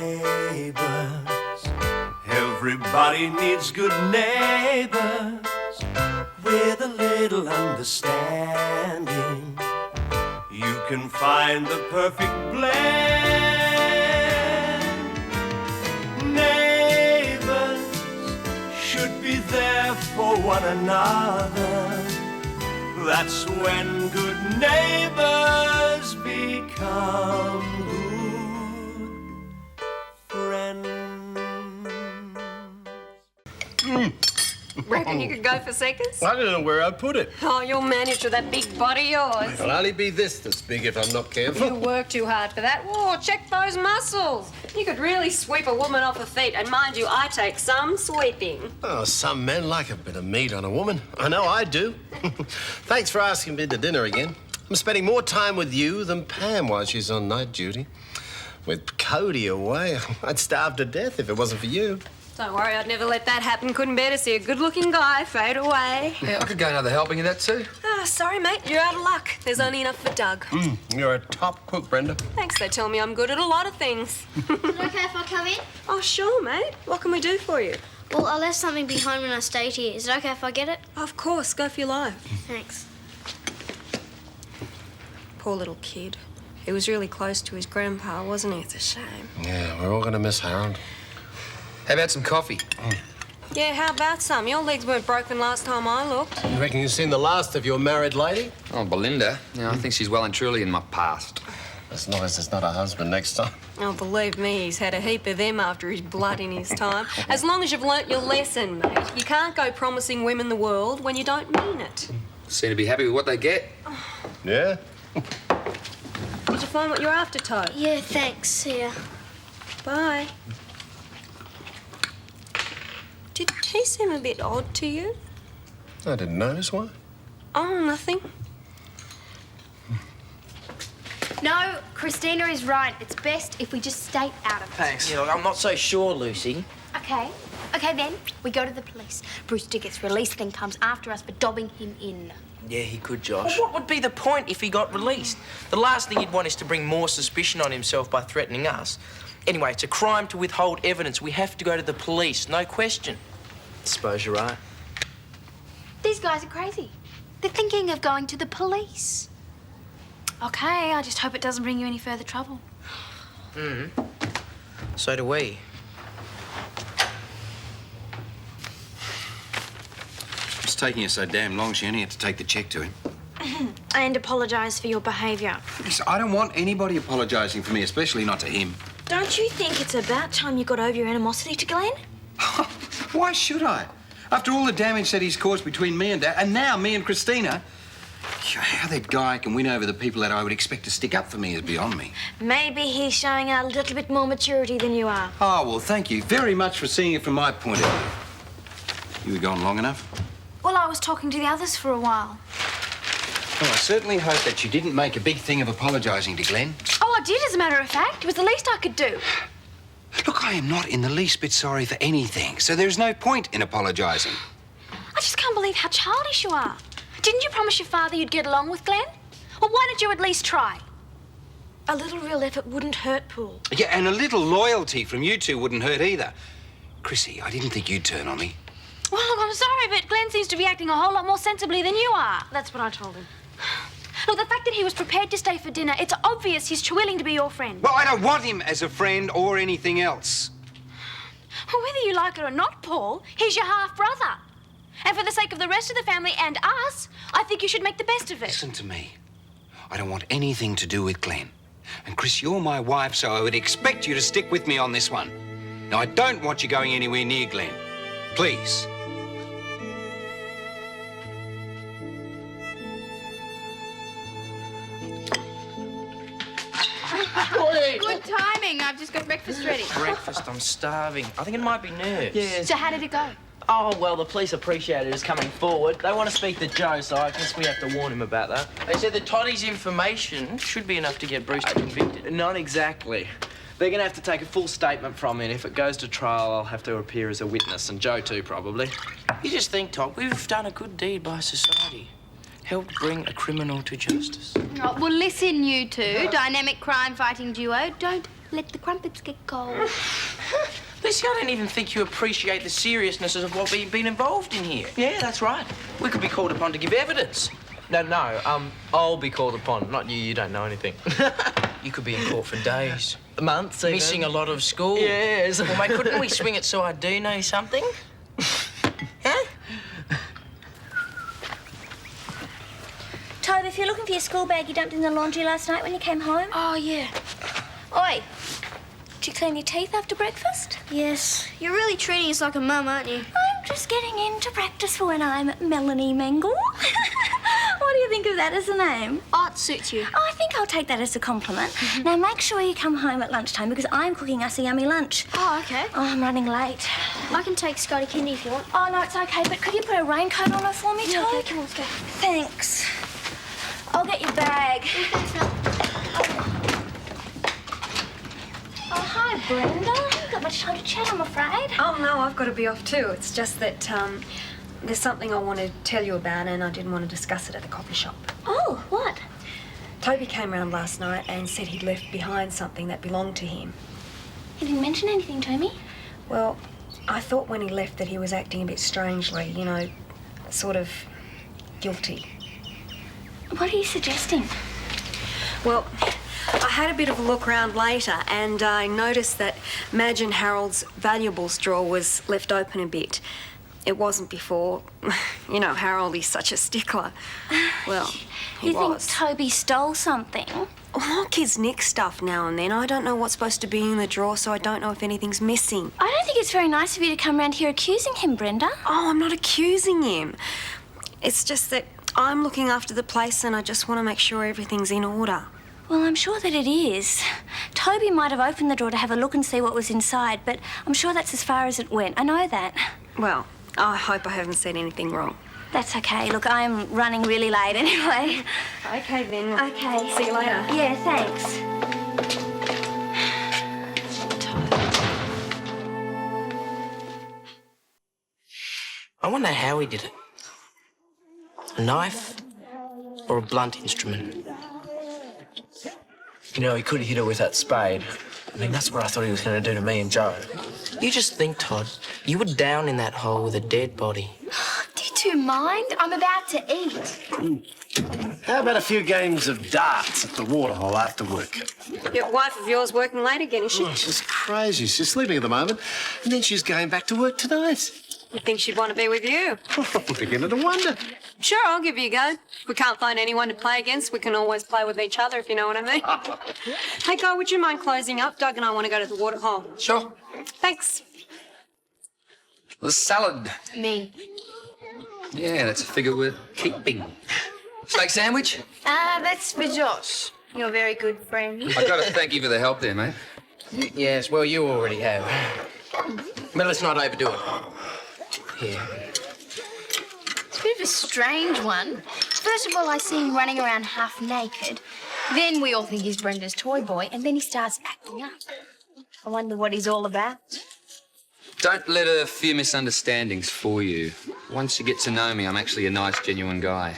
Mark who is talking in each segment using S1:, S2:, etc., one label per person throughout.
S1: Neighbours, everybody needs good neighbours with a little understanding. You can find the perfect blend. Neighbours should be there for one another. That's when good neighbours become good friends.
S2: Reckon you could go for seconds?
S3: I don't know where I'd put it.
S2: Oh, you'll manage with that big body of yours.
S3: It'll only be this big if I'm not careful.
S2: You work too hard for that. Whoa, check those muscles. You could really sweep a woman off her feet. And mind you, I take some sweeping.
S3: Oh, some men like a bit of meat on a woman. I know I do. Thanks for asking me to dinner again. I'm spending more time with you than Pam while she's on night duty. With Cody away, I'd starve to death if it wasn't for you.
S2: Don't worry, I'd never let that happen. Couldn't bear to see a good-looking guy fade away.
S4: Yeah, I could go another helping of that too.
S2: Oh, sorry, mate. You're out of luck. There's only enough for Doug.
S3: You're a top cook, Brenda.
S2: Thanks, they tell me I'm good at a lot of things.
S5: Is it okay if I come in?
S2: Oh, sure, mate. What can we do for you?
S5: Well, I left something behind when I stayed here. Is it okay if I get it?
S2: Of course. Go for your life.
S5: Thanks.
S2: Poor little kid. He was really close to his grandpa, wasn't he? It's a shame.
S3: Yeah, we're all going to miss Harold.
S4: How about some coffee?
S2: Yeah, how about some? Your legs weren't broken last time I looked.
S3: You reckon you've seen the last of your married lady?
S4: Oh, Belinda. Yeah, I think she's well and truly in my past.
S3: As long as it's not a husband next time.
S2: Oh, believe me, he's had a heap of them after his blood in his time. As long as you've learnt your lesson, mate. You can't go promising women the world when you don't mean it.
S4: Seem to be happy with what they get.
S3: Yeah?
S2: Did you find what you're after, Todd?
S5: Yeah, thanks. Yeah.
S2: Bye. Did he seem a bit odd to you?
S3: I didn't notice. Why?
S2: Oh, nothing.
S5: No, Christina is right. It's best if we just stay out of it.
S6: Thanks. You know, I'm not so sure, Lucy.
S5: Okay. Okay, then. We go to the police. Brewster gets released, then comes after us for dobbing him in.
S6: Yeah, he could, Josh. Well, what would be the point if he got released? The last thing he'd want is to bring more suspicion on himself by threatening us. Anyway, it's a crime to withhold evidence. We have to go to the police, no question. Suppose you're right.
S5: These guys are crazy. They're thinking of going to the police. Okay, I just hope it doesn't bring you any further trouble.
S6: So do we.
S7: It's taking you so damn long, she only had to take the cheque to him.
S5: And apologise for your behaviour.
S7: Listen, I don't want anybody apologising for me, especially not to him.
S5: Don't you think it's about time you got over your animosity to Glen?
S7: Why should I? After all the damage that he's caused between me and Dad, and now me and Christina, how that guy can win over the people that I would expect to stick up for me is beyond me.
S5: Maybe he's showing a little bit more maturity than you are.
S7: Oh, well, thank you very much for seeing it from my point of view. You were gone long enough?
S5: Well, I was talking to the others for a while.
S7: Well, I certainly hope that you didn't make a big thing of apologising to Glen.
S5: Oh, I did, as a matter of fact. It was the least I could do.
S7: Look, I am not in the least bit sorry for anything, so there's no point in apologising.
S5: I just can't believe how childish you are. Didn't you promise your father you'd get along with Glen? Well, why don't you at least try? A little real effort wouldn't hurt, Paul.
S7: Yeah, and a little loyalty from you two wouldn't hurt either. Chrissy, I didn't think you'd turn on me.
S5: Well, look, I'm sorry, but Glen seems to be acting a whole lot more sensibly than you are. That's what I told him. Look, the fact that he was prepared to stay for dinner, it's obvious he's willing to be your friend.
S7: Well, I don't want him as a friend or anything else.
S5: Well, whether you like it or not, Paul, he's your half-brother. And for the sake of the rest of the family and us, I think you should make the best of it.
S7: Listen to me. I don't want anything to do with Glen. And, Chris, you're my wife, so I would expect you to stick with me on this one. Now, I don't want you going anywhere near Glen. Please.
S8: Good timing. I've just got breakfast ready.
S6: Breakfast, I'm starving. I think it might be nerves.
S8: Yeah. So how did it go?
S6: Oh, well, the police appreciate it as coming forward. They want to speak to Joe, so I guess we have to warn him about that. They said that Toddy's information should be enough to get Brewster convicted.
S9: Not exactly. They're going to have to take a full statement from me, and if it goes to trial, I'll have to appear as a witness, and Joe too, probably.
S6: You just think, Todd, we've done a good deed by society. Helped bring a criminal to justice.
S8: Oh, well, listen, you two, dynamic crime-fighting duo, don't
S5: let the crumpets get cold.
S6: Lucy, I don't even think you appreciate the seriousness of what we've been involved in here. Yeah, that's right. We could be called upon to give evidence.
S9: No, I'll be called upon, not you. You don't know anything.
S6: You could be in court for days.
S9: Months, even.
S6: Missing a lot of school.
S9: Yes.
S6: Well, mate, couldn't we swing it so I do know something? Huh?
S5: Toby, if you're looking for your school bag you dumped in the laundry last night when you came home.
S8: Oh, yeah.
S5: Oi, did you clean your teeth after breakfast?
S8: Yes. You're really treating us like a mum, aren't you?
S5: I'm just getting into practice for when I'm Melanie Mangel. What do you think of that as a name?
S8: Oh, it suits you.
S5: Oh, I think I'll take that as a compliment. Now, make sure you come home at lunchtime because I'm cooking us a yummy lunch.
S8: Oh, okay.
S5: Oh, I'm running late.
S8: I can take Scotty Kindy if you want.
S5: Oh, no, it's okay, but could you put a raincoat on her for me,
S8: Yeah,
S5: Todd?
S8: okay, come on, let's go.
S5: Thanks. I'll get your bag. Oh, hi, Brenda. Haven't got much time to chat, I'm afraid.
S2: Oh, no, I've got to be off too. It's just that there's something I want to tell you about and I didn't want to discuss it at the coffee shop.
S5: Oh, what?
S2: Toby came round last night and said he'd left behind something that belonged to him.
S5: He didn't mention anything to me.
S2: Well, I thought when he left that he was acting a bit strangely, you know, sort of guilty.
S5: What are you suggesting?
S2: Well, I had a bit of a look round later and I noticed that Madge and Harold's valuables drawer was left open a bit. It wasn't before. You know, Harold, he's such a stickler. Well, he
S5: You
S2: was.
S5: think Toby stole something?
S2: Well, kids nick stuff now and then. I don't know what's supposed to be in the drawer, so I don't know if anything's missing.
S5: I don't think it's very nice of you to come round here accusing him, Brenda.
S2: Oh, I'm not accusing him. It's just that I'm looking after the place and I just want to make sure everything's in order.
S5: Well, I'm sure that it is. Toby might have opened the drawer to have a look and see what was inside, but I'm sure that's as far as it went. I know that.
S2: Well, I hope I haven't said anything wrong.
S5: That's okay. Look, I'm running really late anyway.
S2: Okay, then.
S5: Okay.
S2: See you later.
S5: Yeah, thanks.
S6: I wonder how he did it. A knife or a blunt instrument?
S9: You know, he could have hit her with that spade. I mean, that's what I thought he was going to do to me and Joe.
S6: You just think, Todd, you were down in that hole with a dead body.
S8: Do you two mind? I'm about to eat.
S3: How about a few games of darts at the waterhole after work?
S2: Your wife of yours working late again, is she?
S3: Oh, she's crazy. She's sleeping at the moment, and then she's going back to work tonight.
S2: You think she'd want to be with you?
S3: I'm beginning to wonder.
S2: Sure, I'll give you a go. If we can't find anyone to play against, we can always play with each other, if you know what I mean. Hey, Gayle, would you mind closing up? Doug and I want to go to the waterhole.
S4: Sure.
S2: Thanks.
S4: The salad.
S8: Me.
S4: Yeah, that's a figure worth keeping. Steak sandwich?
S8: That's for Josh. You're a very good friend.
S4: I got to thank you for the help there, mate.
S6: Yes, well, you already have. But let's not overdo it. Here.
S8: It's a bit of a strange one. First of all, I see him running around half naked. Then we all think he's Brenda's toy boy, and then he starts acting up. I wonder what he's all about.
S4: Don't let a few misunderstandings fool you. Once you get to know me, I'm actually a nice, genuine guy.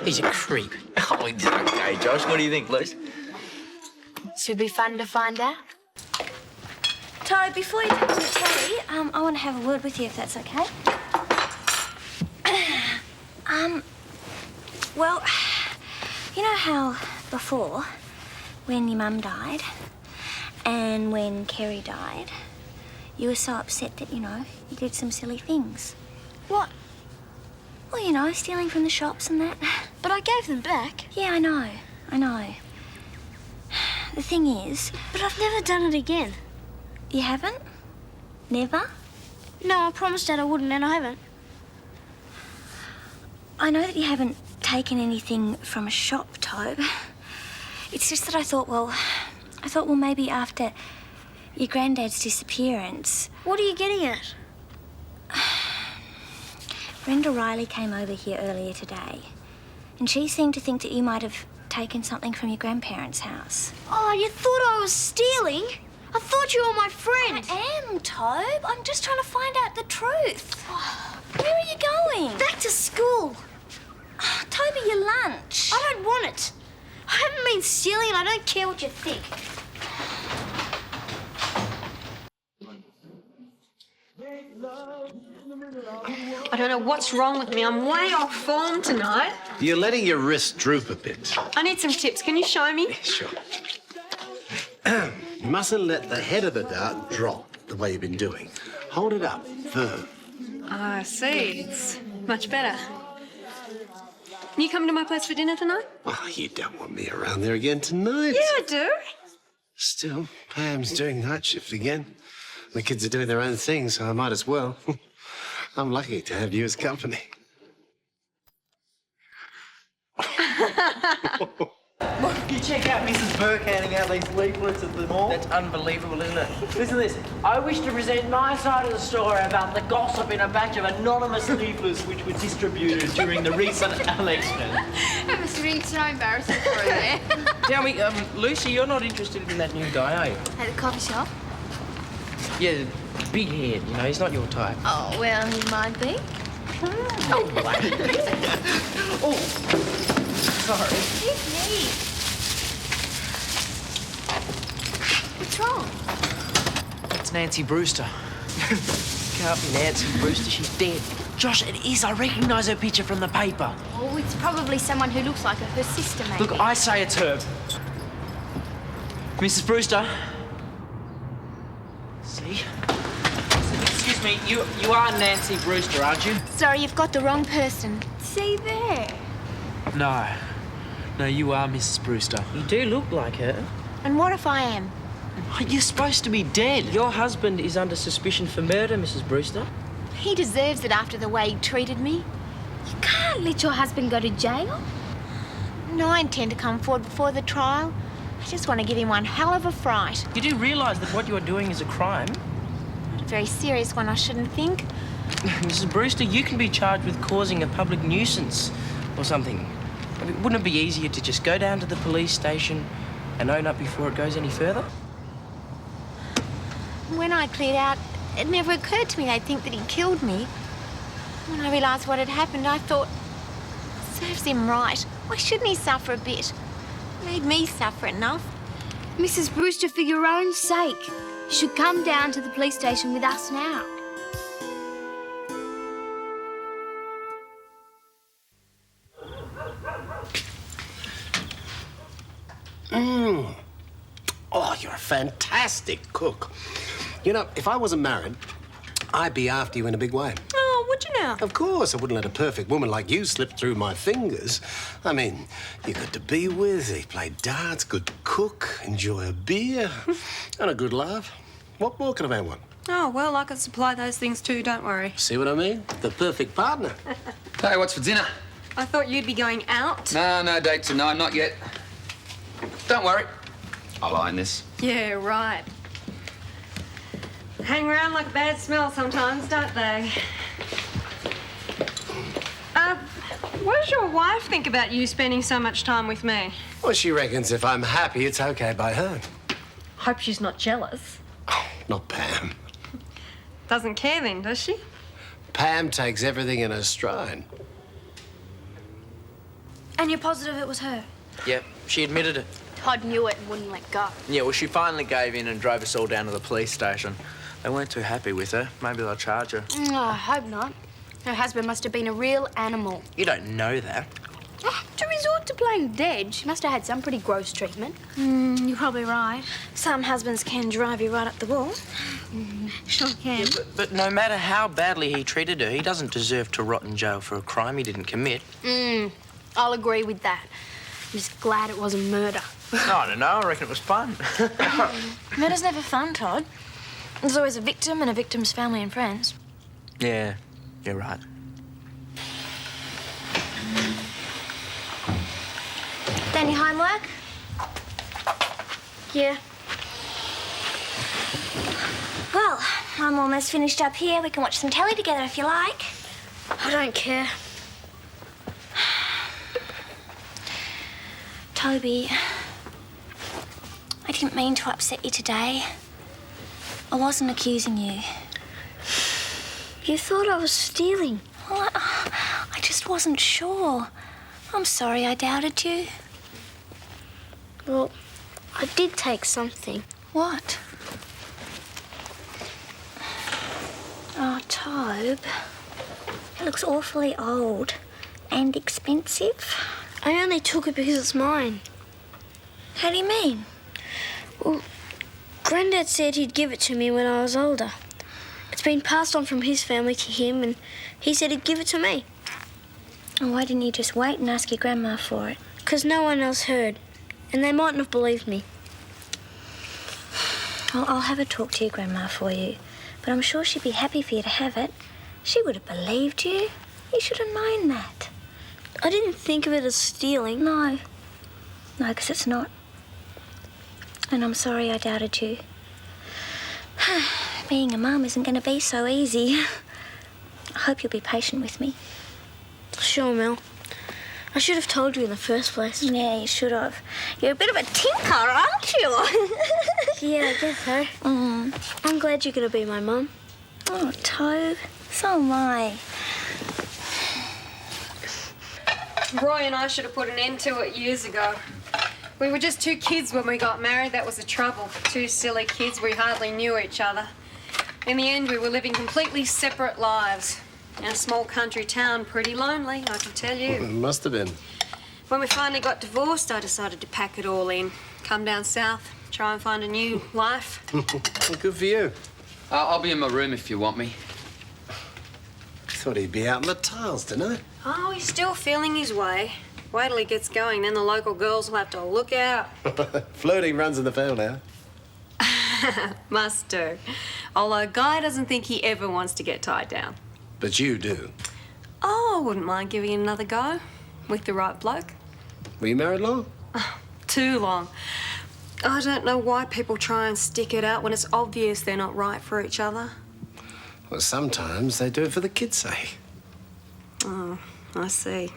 S6: He's a creep. Oh, it's okay, Josh. What do you think, Liz?
S8: Should be fun to find out.
S5: Todd, before you take on the telly, I want to have a word with you, if that's okay. Well, you know how before, when your mum died and when Kerry died, you were so upset that, you know, you did some silly things.
S8: What?
S5: Well, you know, stealing from the shops and that.
S8: But I gave them back.
S5: Yeah, I know. The thing is...
S8: But I've never done it again.
S5: You haven't? Never?
S8: No, I promised Dad I wouldn't, and I haven't.
S5: I know that you haven't taken anything from a shop, Tobe. It's just that I thought, well, maybe after your granddad's disappearance...
S8: What are you getting at?
S5: Brenda Riley came over here earlier today, and she seemed to think that you might have taken something from your grandparents' house.
S8: Oh, you thought I was stealing? I thought you were my friend.
S5: I am, Tobe. I'm just trying to find out the truth. Where are you going?
S8: Back to school.
S5: Toby, your lunch.
S8: I don't want it.
S5: I haven't been silly and I don't care what you think.
S2: I don't know what's wrong with me. I'm way off form tonight.
S3: You're letting your wrist droop a bit.
S2: I need some tips. Can you show me?
S3: Sure. You mustn't let the head of the dart drop the way you've been doing. Hold it up firm.
S2: I see. It's much better. Can you come to my place for dinner tonight?
S3: Oh, you don't want me around there again tonight.
S2: Yeah, I do.
S3: Still, Pam's doing night shift again. The kids are doing their own thing, so I might as well. I'm lucky to have you as company.
S9: You check out Mrs. Burke handing out these leaflets at the mall.
S6: That's unbelievable, isn't it?
S9: Listen to this. I wish to present my side of the story about the gossip in a batch of anonymous leaflets which were distributed during the recent election.
S8: That must have been so embarrassing for her there.
S6: Tell me, Lucy, you're not interested in that new guy, are you?
S8: At the coffee shop?
S6: Yeah, big head, you know, he's not your type.
S8: Oh, well, he might be.
S9: Oh, sorry.
S8: Excuse me. What's wrong?
S6: It's Nancy Brewster. Can't be Nancy Brewster, she's dead. Josh, it is. I recognise her picture from the paper.
S8: Oh, it's probably someone who looks like her. Her sister, maybe.
S6: Look, I say it's her. Mrs. Brewster. See? Excuse me, you are Nancy Brewster, aren't you?
S8: Sorry, you've got the wrong person. See there.
S6: No. No, you are Mrs. Brewster. You do look like her.
S8: And what if I am?
S6: You're supposed to be dead. Your husband is under suspicion for murder, Mrs. Brewster.
S8: He deserves it after the way he treated me. You can't let your husband go to jail. No, I intend to come forward before the trial. I just want to give him one hell of a fright.
S6: You do realise that what you are doing is a crime?
S8: A very serious one, I shouldn't think.
S6: Mrs. Brewster, you can be charged with causing a public nuisance or something. I mean, wouldn't it be easier to just go down to the police station and own up before it goes any further?
S8: When I cleared out, it never occurred to me they'd think that he killed me. When I realised what had happened, I thought, serves him right. Why shouldn't he suffer a bit? Made me suffer enough.
S10: Mrs. Brewster, for your own sake, you should come down to the police station with us now.
S3: Oh, you're a fantastic cook. You know, if I wasn't married, I'd be after you in a big way.
S2: Oh, would you now?
S3: Of course, I wouldn't let a perfect woman like you slip through my fingers. I mean, you're good to be with, you play darts, good cook, enjoy a beer, and a good laugh. What more can a man want?
S2: Oh, well, I can supply those things too, don't worry.
S3: See what I mean? The perfect partner.
S4: Hey, what's for dinner?
S2: I thought you'd be going out.
S4: No date tonight, not yet. Don't worry. I'll iron this.
S2: Yeah, right. Hang around like a bad smell sometimes, don't they? What does your wife think about you spending so much time with me?
S3: Well, she reckons if I'm happy, it's okay by her.
S2: Hope she's not jealous.
S3: Oh, not Pam.
S2: Doesn't care then, does she?
S3: Pam takes everything in her stride.
S10: And you're positive it was her?
S6: Yep, she admitted it.
S8: Todd knew it and wouldn't let go.
S9: Yeah, well, she finally gave in and drove us all down to the police station. They weren't too happy with her. Maybe they'll charge her.
S10: Oh, I hope not. Her husband must have been a real animal.
S9: You don't know that.
S10: To resort to playing dead, she must have had some pretty gross treatment.
S5: You're probably right. Some husbands can drive you right up the wall.
S10: Sure can.
S6: But no matter how badly he treated her, he doesn't deserve to rot in jail for a crime he didn't commit.
S10: I'll agree with that. I'm just glad it wasn't murder.
S9: I don't know. I reckon it was fun.
S5: Murder's never fun, Todd. There's always a victim and a victim's family and friends.
S9: Yeah, you're right.
S5: Done your homework?
S10: Yeah.
S5: Well, I'm almost finished up here. We can watch some telly together if you like.
S10: I don't care.
S5: Toby, I didn't mean to upset you today. I wasn't accusing you.
S10: You thought I was stealing.
S5: Well, I just wasn't sure. I'm sorry I doubted you.
S10: Well, I did take something.
S5: What? Oh, Tobe. It looks awfully old and expensive.
S10: I only took it because it's mine.
S5: How do you mean?
S10: Well, Grandad said he'd give it to me when I was older. It's been passed on from his family to him, and he said he'd give it to me.
S5: Oh, why didn't you just wait and ask your grandma for it?
S10: 'Cause no one else heard, and they mightn't have believed me.
S5: Well, I'll have a talk to your grandma for you, but I'm sure she'd be happy for you to have it. She would have believed you. You should have known that.
S10: I didn't think of it as stealing.
S5: No, because it's not. And I'm sorry I doubted you. Being a mum isn't going to be so easy. I hope you'll be patient with me.
S10: Sure, Mel. I should have told you in the first place.
S5: Yeah, you should have. You're a bit of a tinker, aren't you?
S10: Yeah, I guess so. I'm glad you're going to be my mum.
S5: Oh, Tobe, so am I.
S2: Roy and I should have put an end to it years ago. We were just two kids when we got married. That was the trouble. Two silly kids. We hardly knew each other. In the end, we were living completely separate lives. In a small country town, pretty lonely, I can tell you.
S3: It must have been.
S2: When we finally got divorced, I decided to pack it all in. Come down south, try and find a new life.
S3: Well, good for you.
S4: I'll be in my room if you want me.
S3: Thought he'd be out in the tiles, didn't
S2: Oh, he's still feeling his way. Wait till he gets going, then the local girls will have to look out.
S3: I? Flirting runs in the family, huh?
S2: Must do. Although Guy doesn't think he ever wants to get tied down.
S3: But you do.
S2: Oh, I wouldn't mind giving it another go. With the right bloke.
S3: Were you married long?
S2: Too long. I don't know why people try and stick it out when it's obvious they're not right for each other.
S3: Well, sometimes they do it for the kids' sake.
S2: Oh, I see.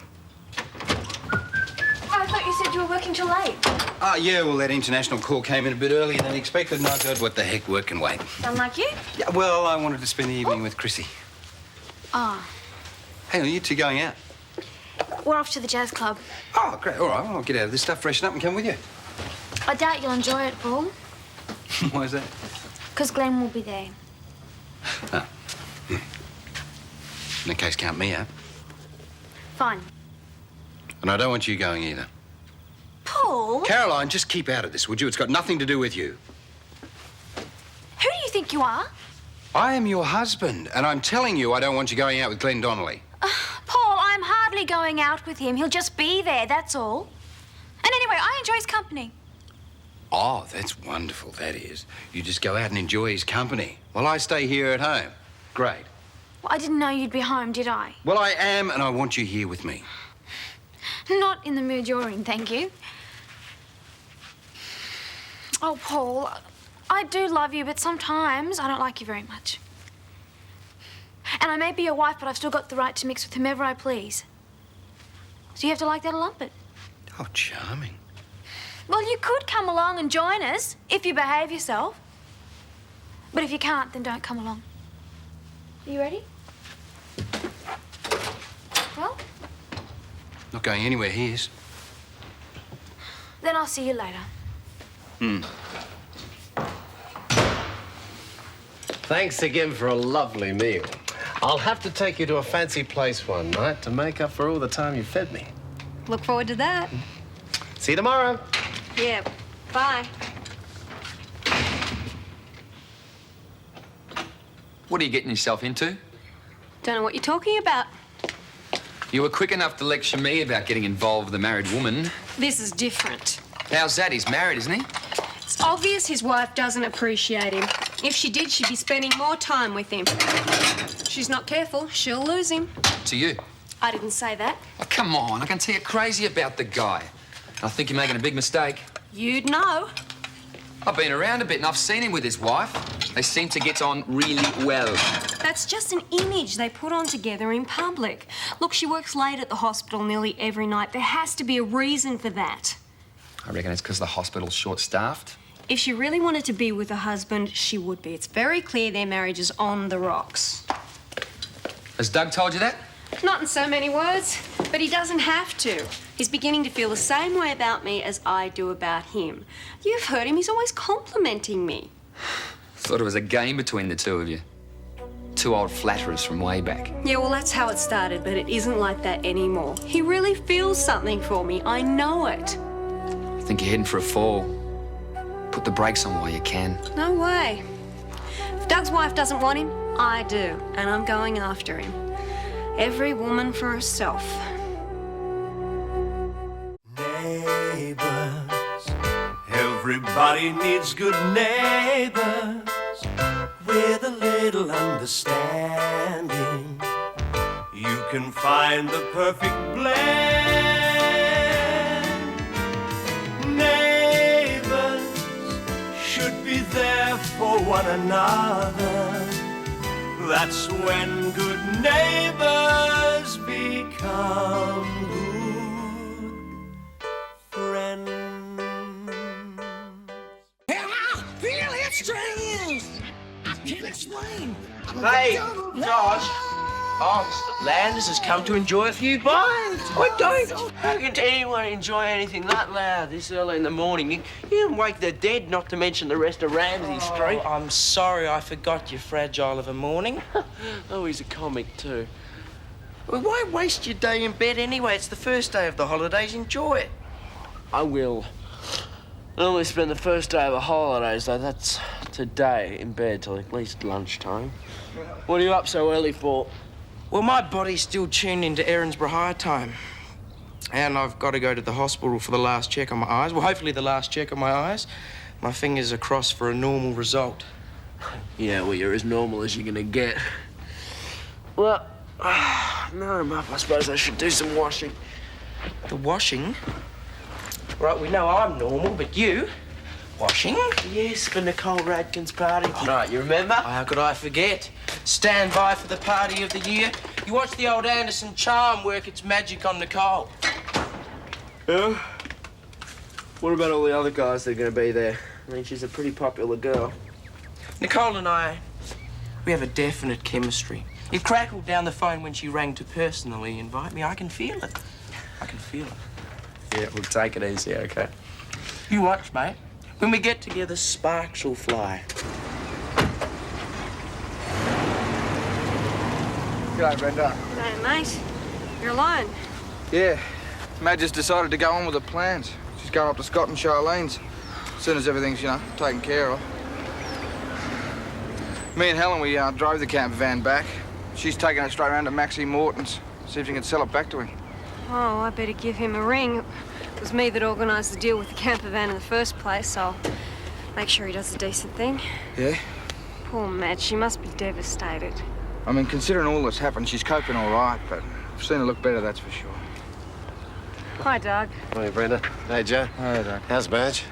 S8: I thought you said you were working till late.
S7: Oh, yeah, well, that international call came in a bit earlier than expected, and I thought, what the heck, work can wait.
S8: Sound like you?
S7: Yeah, well, I wanted to spend the evening with Chrissy.
S8: Ah.
S7: Hey, are you two going out?
S8: We're off to the jazz club.
S7: Oh, great. All right, well, I'll get out of this stuff, freshen up, and come with you.
S8: I doubt you'll enjoy it, Paul.
S7: Why is that?
S8: Because Glen will be there.
S7: Oh. In that case, count me out.
S8: Fine.
S7: And I don't want you going either.
S8: Paul?
S7: Caroline, just keep out of this, would you? It's got nothing to do with you.
S8: Who do you think you are?
S7: I am your husband, and I'm telling you I don't want you going out with Glen Donnelly.
S8: Paul, I'm hardly going out with him. He'll just be there, that's all. And anyway, I enjoy his company.
S7: Oh, that's wonderful, that is. You just go out and enjoy his company while I stay here at home. Great.
S8: Well, I didn't know you'd be home, did I?
S7: Well, I am, and I want you here with me.
S8: Not in the mood you're in, thank you. Oh, Paul, I do love you, but sometimes I don't like you very much. And I may be your wife, but I've still got the right to mix with whomever I please. So you have to like that or lump it.
S7: Oh, charming.
S8: Well, you could come along and join us if you behave yourself. But if you can't, then don't come along. Are you ready? Well,
S7: Not going anywhere, he is.
S8: then I'll see you later.
S3: Thanks again for a lovely meal. I'll have to take you to a fancy place one night to make up for all the time you fed me.
S2: Look forward to that.
S3: See you tomorrow.
S2: Yeah, bye.
S4: What are you getting yourself into?
S2: Don't know what you're talking about.
S4: You were quick enough to lecture me about getting involved with a married woman.
S2: This is different.
S4: How's that? He's married, isn't he?
S2: It's obvious his wife doesn't appreciate him. If she did, she'd be spending more time with him. She's not careful, she'll lose him.
S4: To you.
S2: I didn't say that.
S4: Oh, come on. I can tell you're crazy about the guy. I think you're making a big mistake.
S2: You'd know.
S4: I've been around a bit and I've seen him with his wife. They seem to get on really well.
S2: That's just an image they put on together in public. Look, she works late at the hospital nearly every night. There has to be a reason for that.
S4: I reckon it's because the hospital's short-staffed.
S2: If she really wanted to be with her husband, she would be. It's very clear their marriage is on the rocks.
S4: Has Doug told you that?
S2: Not in so many words, but he doesn't have to. He's beginning to feel the same way about me as I do about him. You've heard him, he's always complimenting me.
S4: Thought it was a game between the two of you. Two old flatterers from way back.
S2: Yeah, well, that's how it started, but it isn't like that anymore. He really feels something for me. I know it.
S4: Think you're heading for a fall. Put the brakes on while you can.
S2: No way. If Doug's wife doesn't want him, I do, and I'm going after him. Every woman for herself.
S1: Neighbours, everybody needs good neighbours with a little understanding. You can find the perfect blend. Neighbours should be there for one another. That's when good neighbours become good friends.
S11: And I feel it strange. I can't explain.
S6: Hey, Josh. Oh, Mr. Landers has come to enjoy a few bites. I don't. How can anyone enjoy anything that loud this early in the morning? You can wake the dead, not to mention the rest of Ramsey Street. I'm sorry, I forgot you're fragile of a morning.
S12: Oh, he's a comic too.
S6: Well, why waste your day in bed anyway? It's the first day of the holidays. Enjoy it.
S12: I will. I normally spend the first day of the holidays, though. That's today in bed till at least lunchtime. What are you up so early for?
S6: Well, my body's still tuned into Erinsborough High time. And I've got to go to the hospital for the last check on my eyes. Well, hopefully the last check on my eyes. My fingers are crossed for a normal result.
S12: Yeah, well, you're as normal as you're gonna get. Well, no, Muff, I suppose I should do some washing.
S6: The washing? Right, we know I'm normal, but you? Washing?
S12: Yes, for Nicole Radkin's party tonight, you remember?
S6: How could I forget? Stand by for the party of the year. You watch the old Anderson charm work its magic on Nicole.
S12: Yeah? What about all the other guys that are going to be there? I mean, she's a pretty popular girl.
S6: Nicole and I, we have a definite chemistry. It crackled down the phone when she rang to personally invite me. I can feel it. I can feel it.
S12: Yeah, we'll take it easy, OK?
S6: You watch, mate. When we get together, sparks will fly.
S13: G'day, Brenda.
S2: G'day, mate. You're alone.
S13: Yeah, Madge has decided to go on with her plans. She's going up to Scott and Charlene's as soon as everything's, taken care of. Me and Helen, we drove the camper van back. She's taking it straight around to Maxie Morton's, see if she can sell it back to him.
S2: Oh, I better give him a ring. It was me that organised the deal with the camper van in the first place, so I'll make sure he does a decent thing.
S13: Yeah?
S2: Poor Madge, she must be devastated.
S13: I mean, considering all that's happened, she's coping all right, but I've seen her look better, that's for sure.
S2: Hi, Doug.
S3: Morning, Brenda. Hey, Joe.
S13: Hey, Doug.
S3: How's Madge?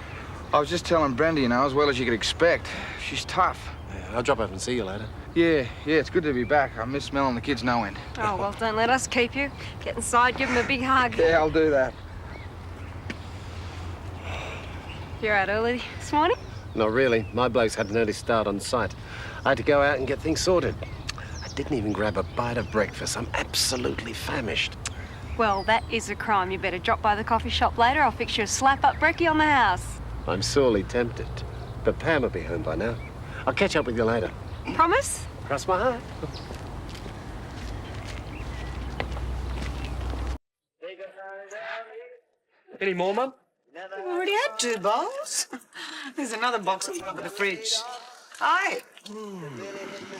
S13: I was just telling Brenda, as well as you could expect. She's tough.
S3: Yeah, I'll drop up and see you later.
S13: Yeah, it's good to be back. I miss Mel and the kids no end.
S2: Oh, well, don't let us keep you. Get inside, give him a big hug.
S13: Yeah, I'll do that.
S2: You're out early this morning?
S3: Not really. My blokes had an early start on site. I had to go out and get things sorted. I didn't even grab a bite of breakfast. I'm absolutely famished.
S2: Well, that is a crime. You better drop by the coffee shop later. I'll fix you a slap-up brekkie on the house.
S3: I'm sorely tempted. But Pam will be home by now. I'll catch up with you later.
S2: Promise?
S3: Cross my heart.
S12: Any more, Mum?
S14: We've already had 2 bowls. There's another box at the top of the fridge. Hi.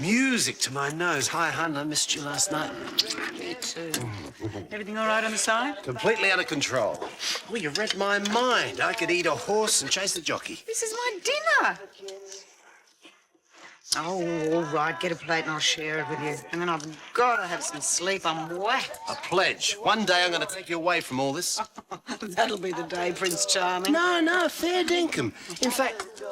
S3: Music to my nose. Hi, hon. I missed you last night.
S14: Me too. Everything all right on the side?
S3: Completely out of control. Well, you read my mind. I could eat a horse and chase the jockey.
S14: This is my dinner. Oh, all right. Get a plate and I'll share it with you. And then I've got to have some sleep. I'm whacked.
S3: A pledge. One day I'm going to take you away from all this.
S14: That'll be the day, Prince Charming.
S3: No, fair dinkum. In fact,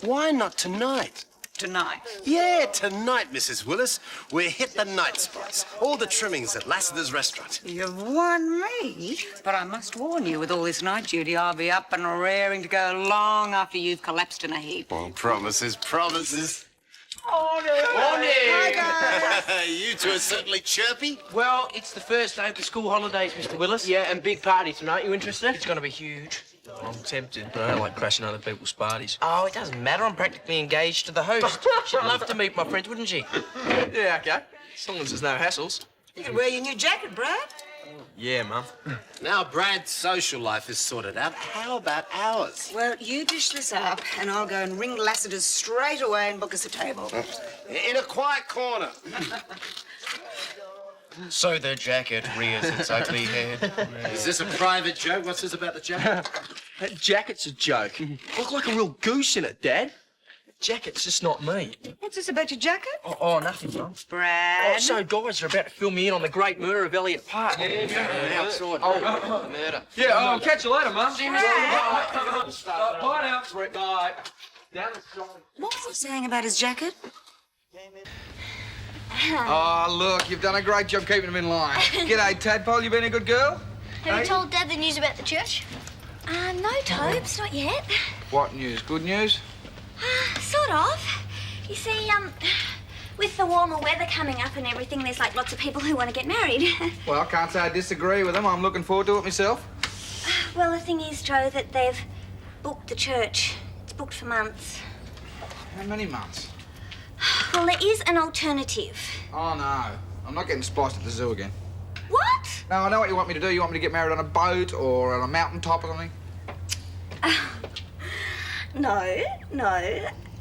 S3: why not tonight?
S14: Tonight?
S3: Yeah, tonight, Mrs. Willis. We hit the night spots. All the trimmings at Lassiter's restaurant.
S14: You've won me. But I must warn you, with all this night duty, I'll be up and raring to go long after you've collapsed in a heap.
S3: Oh, promises. You two are certainly chirpy.
S6: Well, it's the first day of the school holidays, Mr. Willis.
S9: Yeah, and big party tonight. You interested?
S6: It's going to be huge.
S9: I'm tempted, but I don't like crashing other people's parties.
S6: Oh, it doesn't matter. I'm practically engaged to the host. She'd love to meet my friends, wouldn't she?
S9: Yeah, okay. As long as there's no hassles.
S14: You can wear your new jacket, Brad.
S9: Yeah, Mum.
S3: Now Brad's social life is sorted out. How about ours?
S14: Well, you dish this up, and I'll go and ring Lassiter's straight away and book us a table.
S3: In a quiet corner.
S6: So the jacket rears its ugly head.
S3: Is this a private joke? What's this about the jacket?
S9: That jacket's a joke. I look like a real goose in it, Dad. Jacket's just not me.
S14: What's this about your jacket?
S6: Oh, nothing, Mum.
S14: Brad.
S6: Oh, so guys are about to fill me in on the great murder of Elliot Park. Outside. Oh, murder.
S13: Yeah, I'll catch you later, Mum.
S6: See you,
S13: Bye now. Bye.
S6: Down the street.
S14: What was he saying about his jacket?
S13: Oh, look, you've done a great job keeping him in line. G'day, Tadpole. You been a good girl?
S5: Have you told Dad the news about the church? No, Tobes, not yet.
S13: What news? Good news?
S5: Sort of. You see, with the warmer weather coming up and everything, there's like lots of people who want to get married.
S13: Well, I can't say I disagree with them. I'm looking forward to it myself.
S5: Well, the thing is, Joe, that they've booked the church. It's booked for months.
S13: How many months?
S5: Well, there is an alternative.
S13: Oh, no. I'm not getting spliced at the zoo again.
S5: What?
S13: No, I know what you want me to do. You want me to get married on a boat or on a mountaintop or something?
S5: No.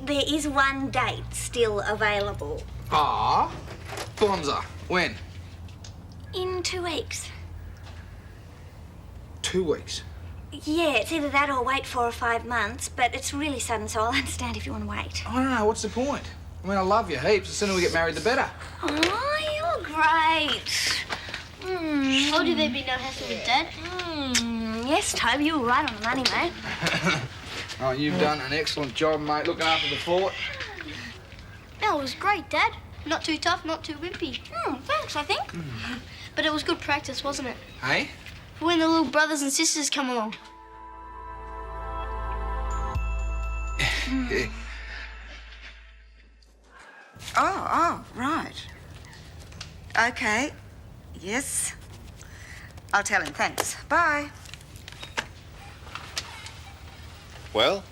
S5: There is one date still available.
S13: Ah, Bonza. When?
S5: In 2 weeks.
S13: 2 weeks.
S5: Yeah, it's either that or wait 4 or 5 months, but it's really sudden, so I'll understand if you want to wait.
S13: I don't know. What's the point? I mean, I love you heaps. The sooner we get married, the better.
S5: Oh, you're great.
S10: Told you there'd be no hassle with Dad.
S5: Yes, Toby, you were right on the money, mate.
S13: Oh, you've done an excellent job, mate, looking after the fort.
S10: That was great, Dad. Not too tough, not too wimpy.
S5: Thanks, I think.
S10: But it was good practice, wasn't it?
S13: Hey?
S10: For when the little brothers and sisters come along.
S13: Yeah.
S14: Oh, right. Okay. Yes. I'll tell him, thanks. Bye.
S3: Well?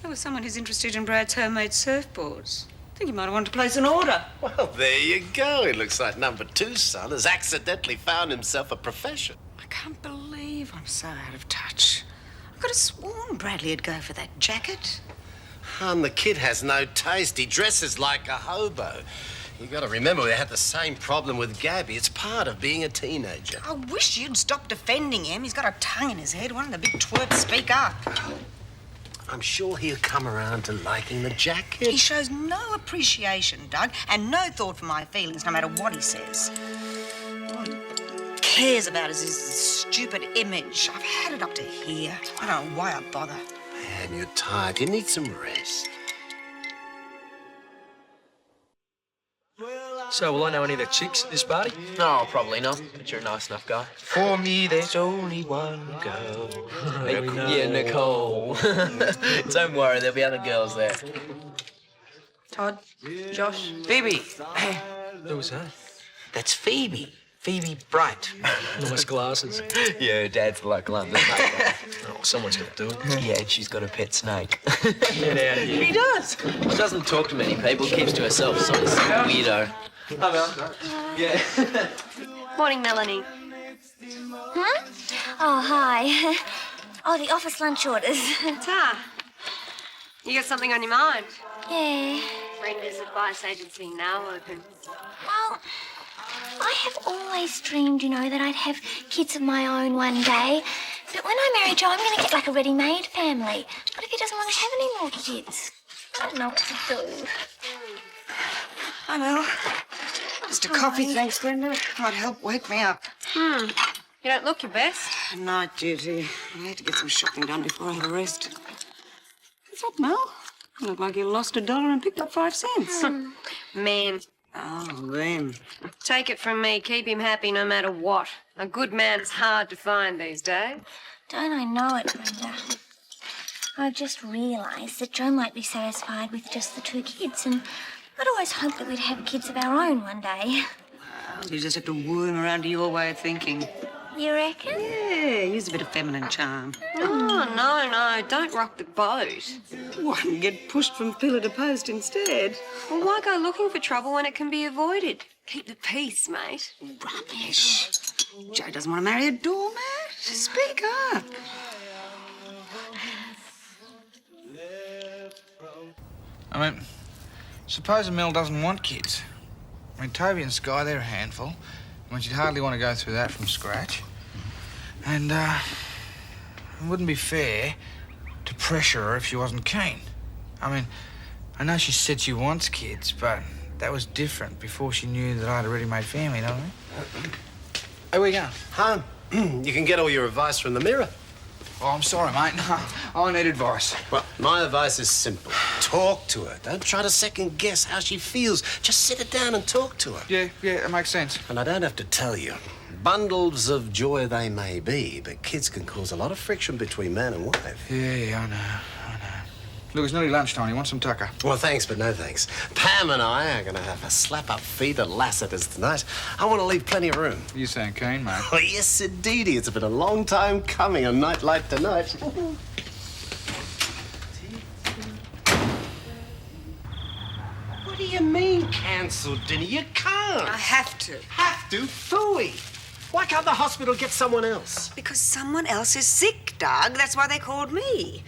S14: There was someone who's interested in Brad's homemade surfboards. I think he might have wanted to place an order.
S3: Well, there you go. It looks like number 2's son has accidentally found himself a profession.
S14: I can't believe I'm so out of touch. I could have sworn Bradley'd go for that jacket.
S3: Hon, the kid has no taste. He dresses like a hobo. You got to remember, we had the same problem with Gaby. It's part of being a teenager.
S14: I wish you'd stop defending him. He's got a tongue in his head. Why don't the big twerp speak up?
S3: I'm sure he'll come around to liking the jacket.
S14: He shows no appreciation, Doug, and no thought for my feelings, no matter what he says. All he cares about is his stupid image. I've had it up to here. I don't know why I bother.
S3: Man, you're tired. You need some rest.
S9: So, will I know any of the chicks at this party?
S6: No, probably not.
S9: But you're a nice enough guy.
S6: For me, there's only one girl.
S9: Yeah, Nicole. Don't worry, there'll be other girls there.
S14: Todd, Josh,
S6: Phoebe.
S9: Who was that?
S6: That's Phoebe. Phoebe Bright.
S9: Nice glasses.
S6: Yeah, Dad's the local undertaker.
S9: Oh, someone's got to do it.
S6: Yeah, and she's got a pet snake.
S9: Get out here.
S6: He does.
S9: She doesn't talk to many people, keeps to herself, sort of weirdo.
S13: Hi, Mel.
S6: Yeah.
S2: Morning, Melanie.
S5: Huh? Oh, hi. Oh, the office lunch orders.
S2: Ta. You got something on your mind?
S5: Yeah.
S2: Brenda's advice agency now open.
S5: Well, I have always dreamed, you know, that I'd have kids of my own one day. But when I marry Joe, I'm going to get like a ready-made family. What if he doesn't want to have any more kids? I don't know what to do.
S14: Hi, Mel. Just a coffee, thanks, Brenda. Might help wake me up.
S2: You don't look your best.
S14: Night duty. I had to get some shopping done before I have a rest. What's up, Mel? You look like you lost $1 and picked up 5 cents.
S2: Man.
S14: Oh, them.
S2: Take it from me, keep him happy no matter what. A good man is hard to find these days.
S5: Don't I know it, Brenda? I've just realised that Joe might be satisfied with just the 2 kids, and I'd always hoped that we'd have kids of our own one day.
S14: Well, you just have to worm around to your way of thinking.
S5: You reckon?
S14: Yeah, use a bit of feminine charm.
S2: Oh, no, don't rock the boat.
S14: Why don't you get pushed from pillar to post instead?
S2: Well, why go looking for trouble when it can be avoided? Keep the peace, mate.
S14: Rubbish. Joe doesn't want to marry a doormat. Speak up.
S13: I mean, suppose Mel doesn't want kids. I mean, Toby and Skye, they're a handful. I mean, she'd hardly want to go through that from scratch. And, it wouldn't be fair to pressure her if she wasn't keen. I mean, I know she said she wants kids, but that was different before she knew that I'd already made family, don't we? Hey, where you going?
S3: Home. You can get all your advice from the mirror.
S13: Oh, I'm sorry, mate. No, I need advice.
S3: Well, my advice is simple. Talk to her. Don't try to second guess how she feels. Just sit her down and talk to her.
S13: Yeah, it makes sense.
S3: And I don't have to tell you. Bundles of joy they may be, but kids can cause a lot of friction between man and wife.
S13: Yeah, I know. Look, it's nearly lunchtime. You want some tucker?
S3: Well, thanks, but no thanks. Pam and I are going to have a slap-up feed at Lassiter's tonight. I want to leave plenty of room.
S13: You sound keen, mate.
S3: Oh, yes, indeedy. It's been a long time coming, a night like tonight. What do you mean, cancelled dinner? You can't.
S14: I have to.
S3: Have to? Phooey. Why can't the hospital get someone else?
S14: Because someone else is sick, Doug. That's why they called me.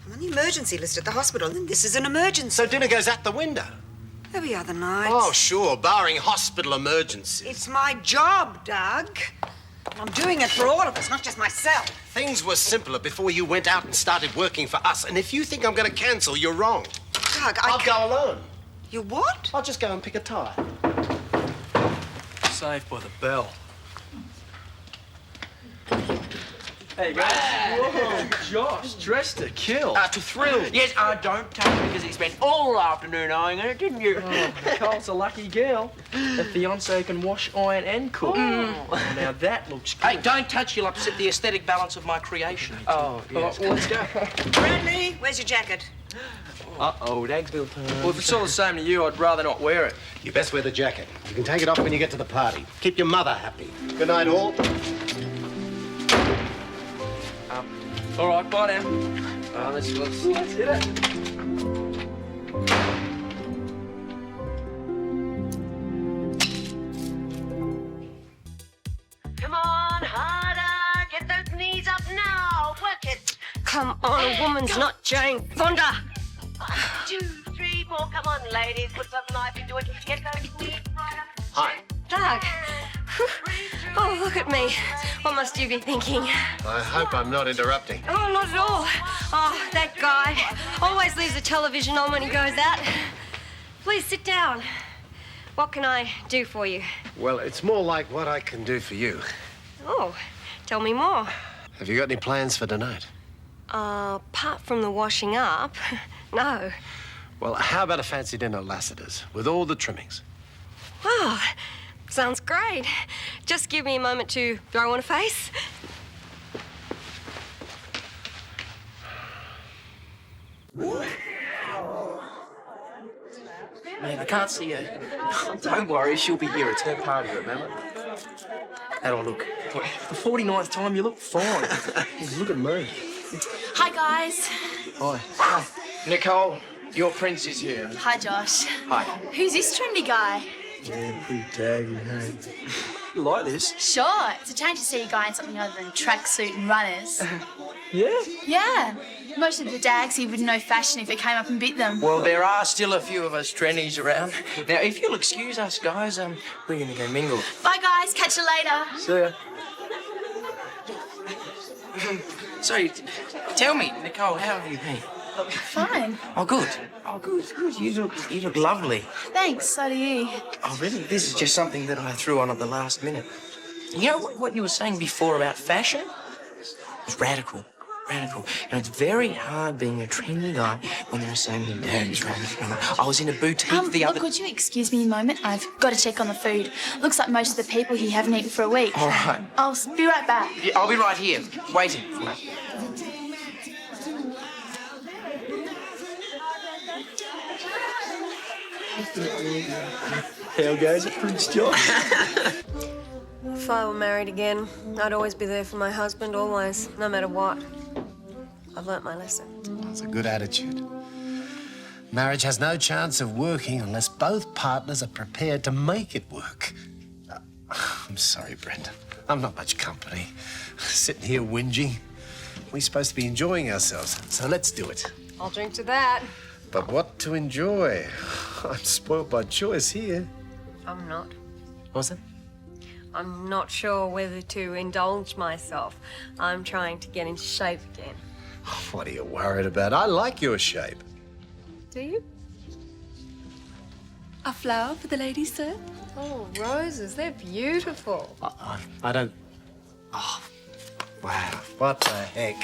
S14: I'm on the emergency list at the hospital, and this is an emergency.
S3: So dinner goes out the window?
S14: There'll be other nights.
S3: Oh, sure, barring hospital emergencies.
S14: It's my job, Doug. And I'm doing it for all of us, not just myself.
S3: Things were simpler before you went out and started working for us. And if you think I'm going to cancel, you're wrong.
S14: Doug,
S3: I'll go alone.
S14: You what?
S3: I'll just go and pick a tie.
S6: Saved by the bell.
S12: Hey, guys. Whoa, Josh, dressed to kill.
S6: To thrill. Yes, don't take it because he spent all afternoon eyeing it, didn't you?
S12: Nicole's a lucky girl. The fiance can wash, iron, and cook. Now that looks good.
S6: Hey, don't touch. You'll upset the aesthetic balance of my creation.
S12: Oh, yes. Well, let's go.
S14: Bradley, where's your jacket?
S12: Uh-oh, Dagsville time.
S6: Well, if it's all the same to you, I'd rather not wear it.
S3: You best wear the jacket. You can take it off when you get to the party. Keep your mother happy. Good night, all.
S6: All right, bye now.
S12: Let's hit it.
S11: Come on, harder. Get those knees up now. Work it.
S2: Come on, a woman's not Jane Fonda.
S11: 1, 2, 3, 4. Come on, ladies. Put some life into it. Get those knees right up.
S3: Hi.
S2: Doug. Oh, look at me. What must you be thinking?
S3: I hope I'm not interrupting.
S2: Oh, not at all. Oh, that guy always leaves the television on when he goes out. Please sit down. What can I do for you?
S3: Well, it's more like what I can do for you.
S2: Oh, tell me more.
S3: Have you got any plans for tonight?
S2: Apart from the washing up, no.
S3: Well, how about a fancy dinner at Lassiter's with all the trimmings?
S2: Wow, sounds great. Just give me a moment to throw on a face.
S6: Man, I can't see her. Don't worry, she'll be here. It's her party, remember? How do I look? The 49th time, you look fine. Look at me.
S8: Hi, guys.
S6: Hi. Nicole, your prince is here.
S8: Hi, Josh.
S6: Hi.
S8: Who's this trendy guy?
S12: Yeah, pretty taggy, hey. You like this?
S8: Sure. It's a change to see a guy in something other than tracksuit and runners.
S12: Yeah?
S8: Yeah. Most of the dags here wouldn't know fashion if it came up and bit them.
S6: Well, there are still a few of us trendies around. Now, if you'll excuse us, guys, we're going to go mingle.
S8: Bye, guys. Catch you later.
S12: See ya.
S6: So, tell me, Nicole, how have you been?
S8: Fine.
S6: Oh, good. Oh, good. You look lovely.
S8: Thanks. So do you.
S6: Oh, really? This is just something that I threw on at the last minute. You know what you were saying before about fashion? It's radical. Radical. You know, it's very hard being a trendy guy when there are so many dads around. I was in a boutique the other...
S8: Look, would you excuse me a moment? I've got to check on the food. Looks like most of the people here haven't eaten for a week.
S6: All right.
S8: I'll be right back.
S6: Yeah, I'll be right here, waiting.
S9: How goes it, Prince John?
S2: If I were married again, I'd always be there for my husband, always, no matter what. I've learnt my lesson.
S3: That's a good attitude. Marriage has no chance of working unless both partners are prepared to make it work. I'm sorry, Brenda. I'm not much company. Sitting here whinging. We're supposed to be enjoying ourselves, so let's do it.
S2: I'll drink to that.
S3: But what to enjoy? I'm spoiled by choice here.
S2: I'm not.
S3: What's that?
S2: I'm not sure whether to indulge myself. I'm trying to get into shape again.
S3: What are you worried about? I like your shape.
S2: Do you?
S15: A flower for the ladies, sir?
S2: Oh, roses. They're beautiful.
S3: I don't... Oh, wow. What the heck?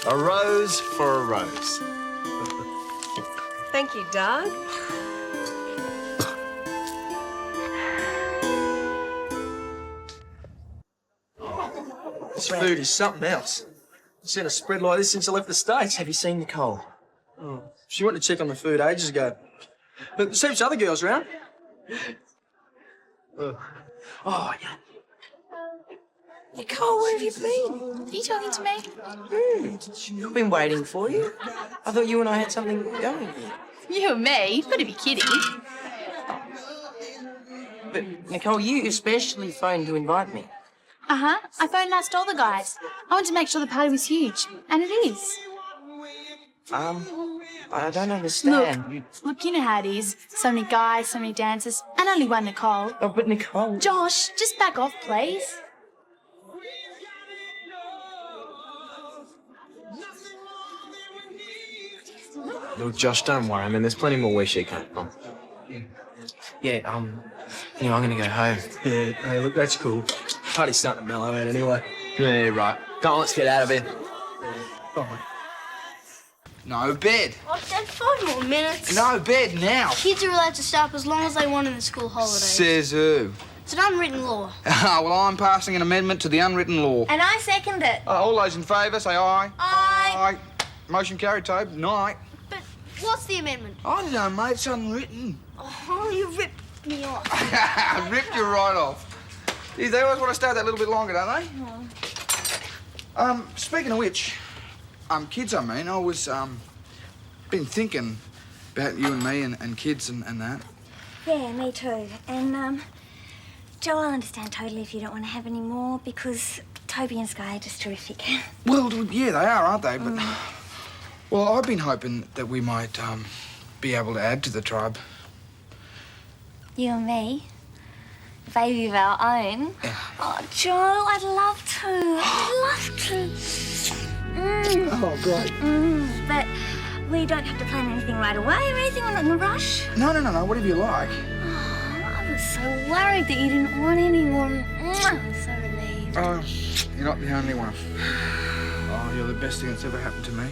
S3: A rose for a rose.
S2: Thank you, Doug.
S9: This food is something else. I've seen a spread like this since I left the States.
S6: Have you seen Nicole?
S9: Oh, she went to check on the food ages ago. But there's heaps of other girls around.
S6: Oh, yeah. Nicole, where have you been?
S8: Are you talking to me?
S6: I've been waiting for you. I thought you and I had something going.
S8: You and me? You've got to be kidding.
S6: But, Nicole, you especially phoned to invite me.
S8: Uh-huh. I phoned and asked all the guys. I wanted to make sure the party was huge. And it is.
S6: I don't understand.
S8: Look, you know how it is. So many guys, so many dancers, and only one Nicole.
S6: Oh, but Nicole...
S8: Josh, just back off, please.
S9: Look, Josh, don't worry. I mean, there's plenty more where she came from.
S6: Yeah, you know, I'm gonna go home.
S9: Yeah, hey, look, that's cool. Party's starting to mellow out anyway. Yeah, right. Come on, let's get out of here. Bye.
S13: No, bed.
S10: Oh, Dad, 5 more minutes.
S13: No, bed now.
S10: Kids are allowed to stay up as long as they want in the school holidays.
S13: Says who?
S10: It's an unwritten law.
S13: Well, I'm passing an amendment to the unwritten law.
S10: And I second it.
S13: All those in favour, say aye.
S10: Aye.
S13: Motion carried, Tobe. Night.
S10: But what's the amendment?
S13: I don't know, mate. It's unwritten.
S10: Oh, you ripped me off.
S13: I ripped you right off. Geez, they always want to stay that little bit longer, don't they?
S10: Oh.
S13: Speaking of which, kids, I mean, I was, been thinking about you and me and kids and that.
S5: Yeah, me too. And, Joe, I understand totally if you don't want to have any more because Toby and Sky are just terrific.
S13: Well, yeah, they are, aren't they? But, well, I've been hoping that we might, be able to add to the tribe.
S5: You and me? A baby of our own?
S13: Yeah.
S5: Oh, Joe, I'd love to. I'd love to.
S13: Oh, great.
S5: But we don't have to plan anything right away or anything. We're not in a rush.
S13: No, whatever you like.
S5: Oh, I was so worried that you didn't want any more. I'm so relieved.
S13: Oh, you're not the only one. Oh, you're the best thing that's ever happened to me.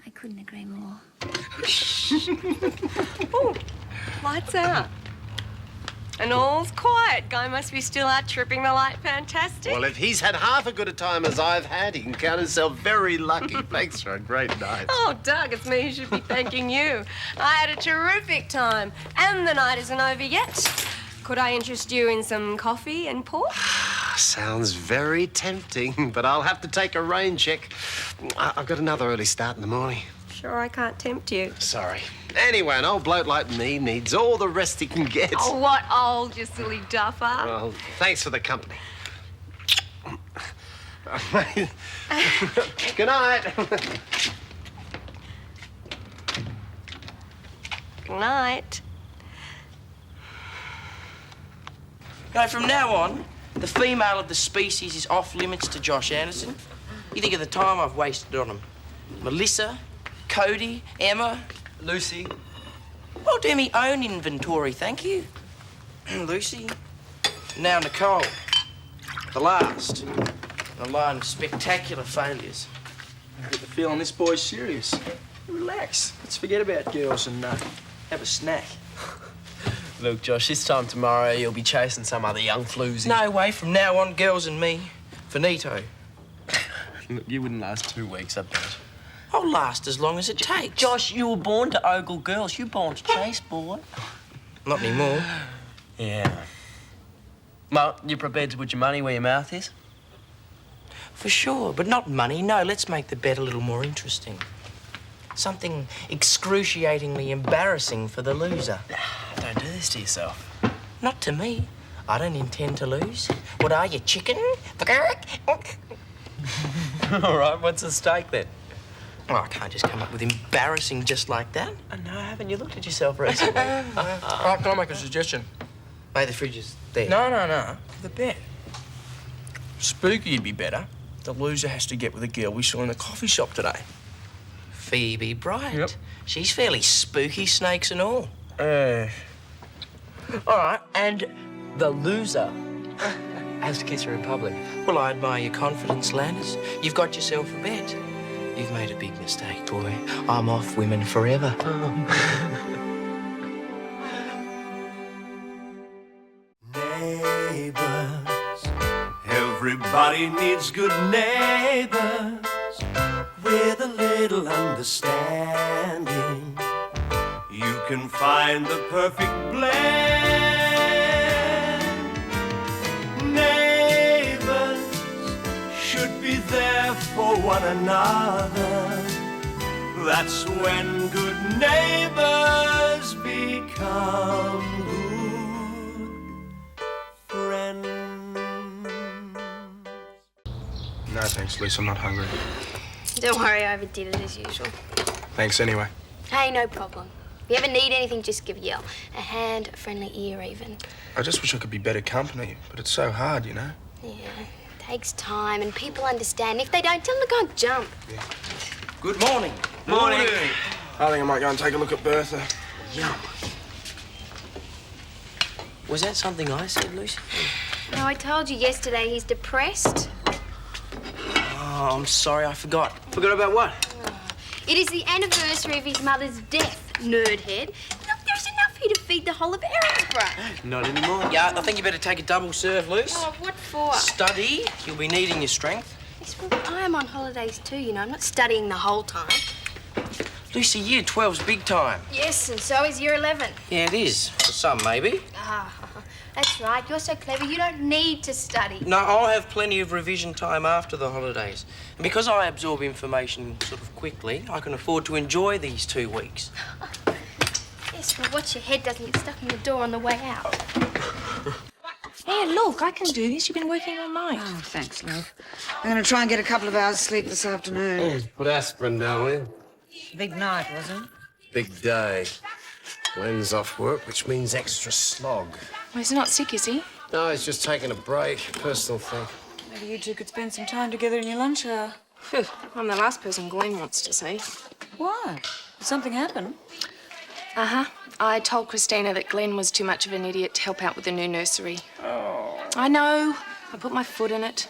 S5: I couldn't agree more.
S2: Oh, lights out. And all's quiet. Guy must be still out tripping the light fantastic.
S3: Well, if he's had half as good a time as I've had, he can count himself very lucky. Thanks for a great night.
S2: Oh, Doug, it's me who should be thanking you. I had a terrific time, and the night isn't over yet. Could I interest you in some coffee and pork?
S3: Sounds very tempting, but I'll have to take a rain check. I've got another early start in the morning.
S2: Sure, I can't tempt you.
S3: Sorry. Anyway, an old bloke like me needs all the rest he can get.
S2: Oh, what old, you silly duffer.
S3: Well, thanks for the company. Good night.
S2: Good night.
S6: No, from now on, the female of the species is off limits to Josh Anderson. You think of the time I've wasted on him. Melissa, Cody, Emma,
S9: Lucy.
S6: I'll do me own inventory, thank you. Lucy. Now Nicole. The last. A line of spectacular failures.
S9: I get the feeling this boy's serious. Relax. Let's forget about girls and have a snack. Look, Josh, this time tomorrow you'll be chasing some other young floozy.
S6: No way. From now on, girls and me. Finito.
S9: Look, you wouldn't last 2 weeks, I bet.
S6: I'll last as long as it takes.
S9: Josh, you were born to ogle girls. You born to chase, boy.
S6: Not anymore.
S9: Yeah. Well, you prepared to put your money where your mouth is?
S6: For sure, but not money. No, let's make the bet a little more interesting. Something excruciatingly embarrassing for the loser.
S9: Don't do this to yourself.
S6: Not to me. I don't intend to lose. What are you, chicken?
S9: All right, what's the stake then?
S6: Oh, I can't just come up with embarrassing just like that.
S9: No, haven't you looked at yourself recently?
S6: All right, can I make a suggestion? Mate, the fridge is there.
S9: No. The bet. Spooky'd be better. The loser has to get with a girl we saw in the coffee shop today.
S6: Phoebe Bryant.
S9: Yep.
S6: She's fairly spooky, snakes and all.
S9: All right, and the loser has to kiss her in public.
S6: Well, I admire your confidence, Landers. You've got yourself a bet. You've made a big mistake, boy. I'm off women forever.
S1: Neighbours, everybody needs good neighbours with a little understanding. You can find the perfect blend. Neighbours should be there for one another. That's when good neighbours become good friends.
S16: No, thanks, Liz. I'm not hungry.
S8: Don't worry, I overdid it as usual.
S16: Thanks anyway.
S8: Hey, no problem. If you ever need anything, just give a yell. A hand, a friendly ear even.
S16: I just wish I could be better company, but it's so hard, you know?
S8: Yeah, it takes time and people understand. If they don't, tell them to go and jump.
S16: Yeah.
S6: Good morning.
S16: Morning. I think I might go and take a look at Bertha.
S6: Yum. Was that something I said, Lucy?
S8: No, I told you yesterday he's depressed.
S6: Oh, I'm sorry, I forgot. Forgot about what?
S8: It is the anniversary of his mother's death, nerdhead. Look, there's enough here to feed the whole of Erinsborough.
S6: Not anymore. Yeah, I think you better take a double serve, Luce.
S8: Oh, what for?
S6: Study. You'll be needing your strength.
S8: Yes, well, I am on holidays too, you know. I'm not studying the whole time.
S6: Lucy, year 12's big time.
S8: Yes, and so is year 11.
S6: Yeah, it is. For some, maybe.
S8: Ah, that's right. You're so clever, you don't need to study.
S6: No, I'll have plenty of revision time after the holidays. And because I absorb information sort of quickly, I can afford to enjoy these 2 weeks.
S8: Yes, well, watch your head doesn't get stuck in the door on the way out.
S17: Hey, look, I can do this. You've been working all night.
S14: Oh, thanks, love. I'm going to try and get a couple of hours sleep this afternoon.
S3: Put aspirin down, will you?
S14: Big night, wasn't it?
S3: Big day. Glen's off work, which means extra slog.
S17: Well, he's not sick, is he?
S3: No, he's just taking a break. Personal thing.
S15: Maybe you two could spend some time together in your lunch hour.
S17: Phew, I'm the last person Glen wants to see.
S15: Why? Did something happen?
S17: Uh-huh. I told Christina that Glen was too much of an idiot to help out with the new nursery.
S15: Oh.
S17: I know. I put my foot in it.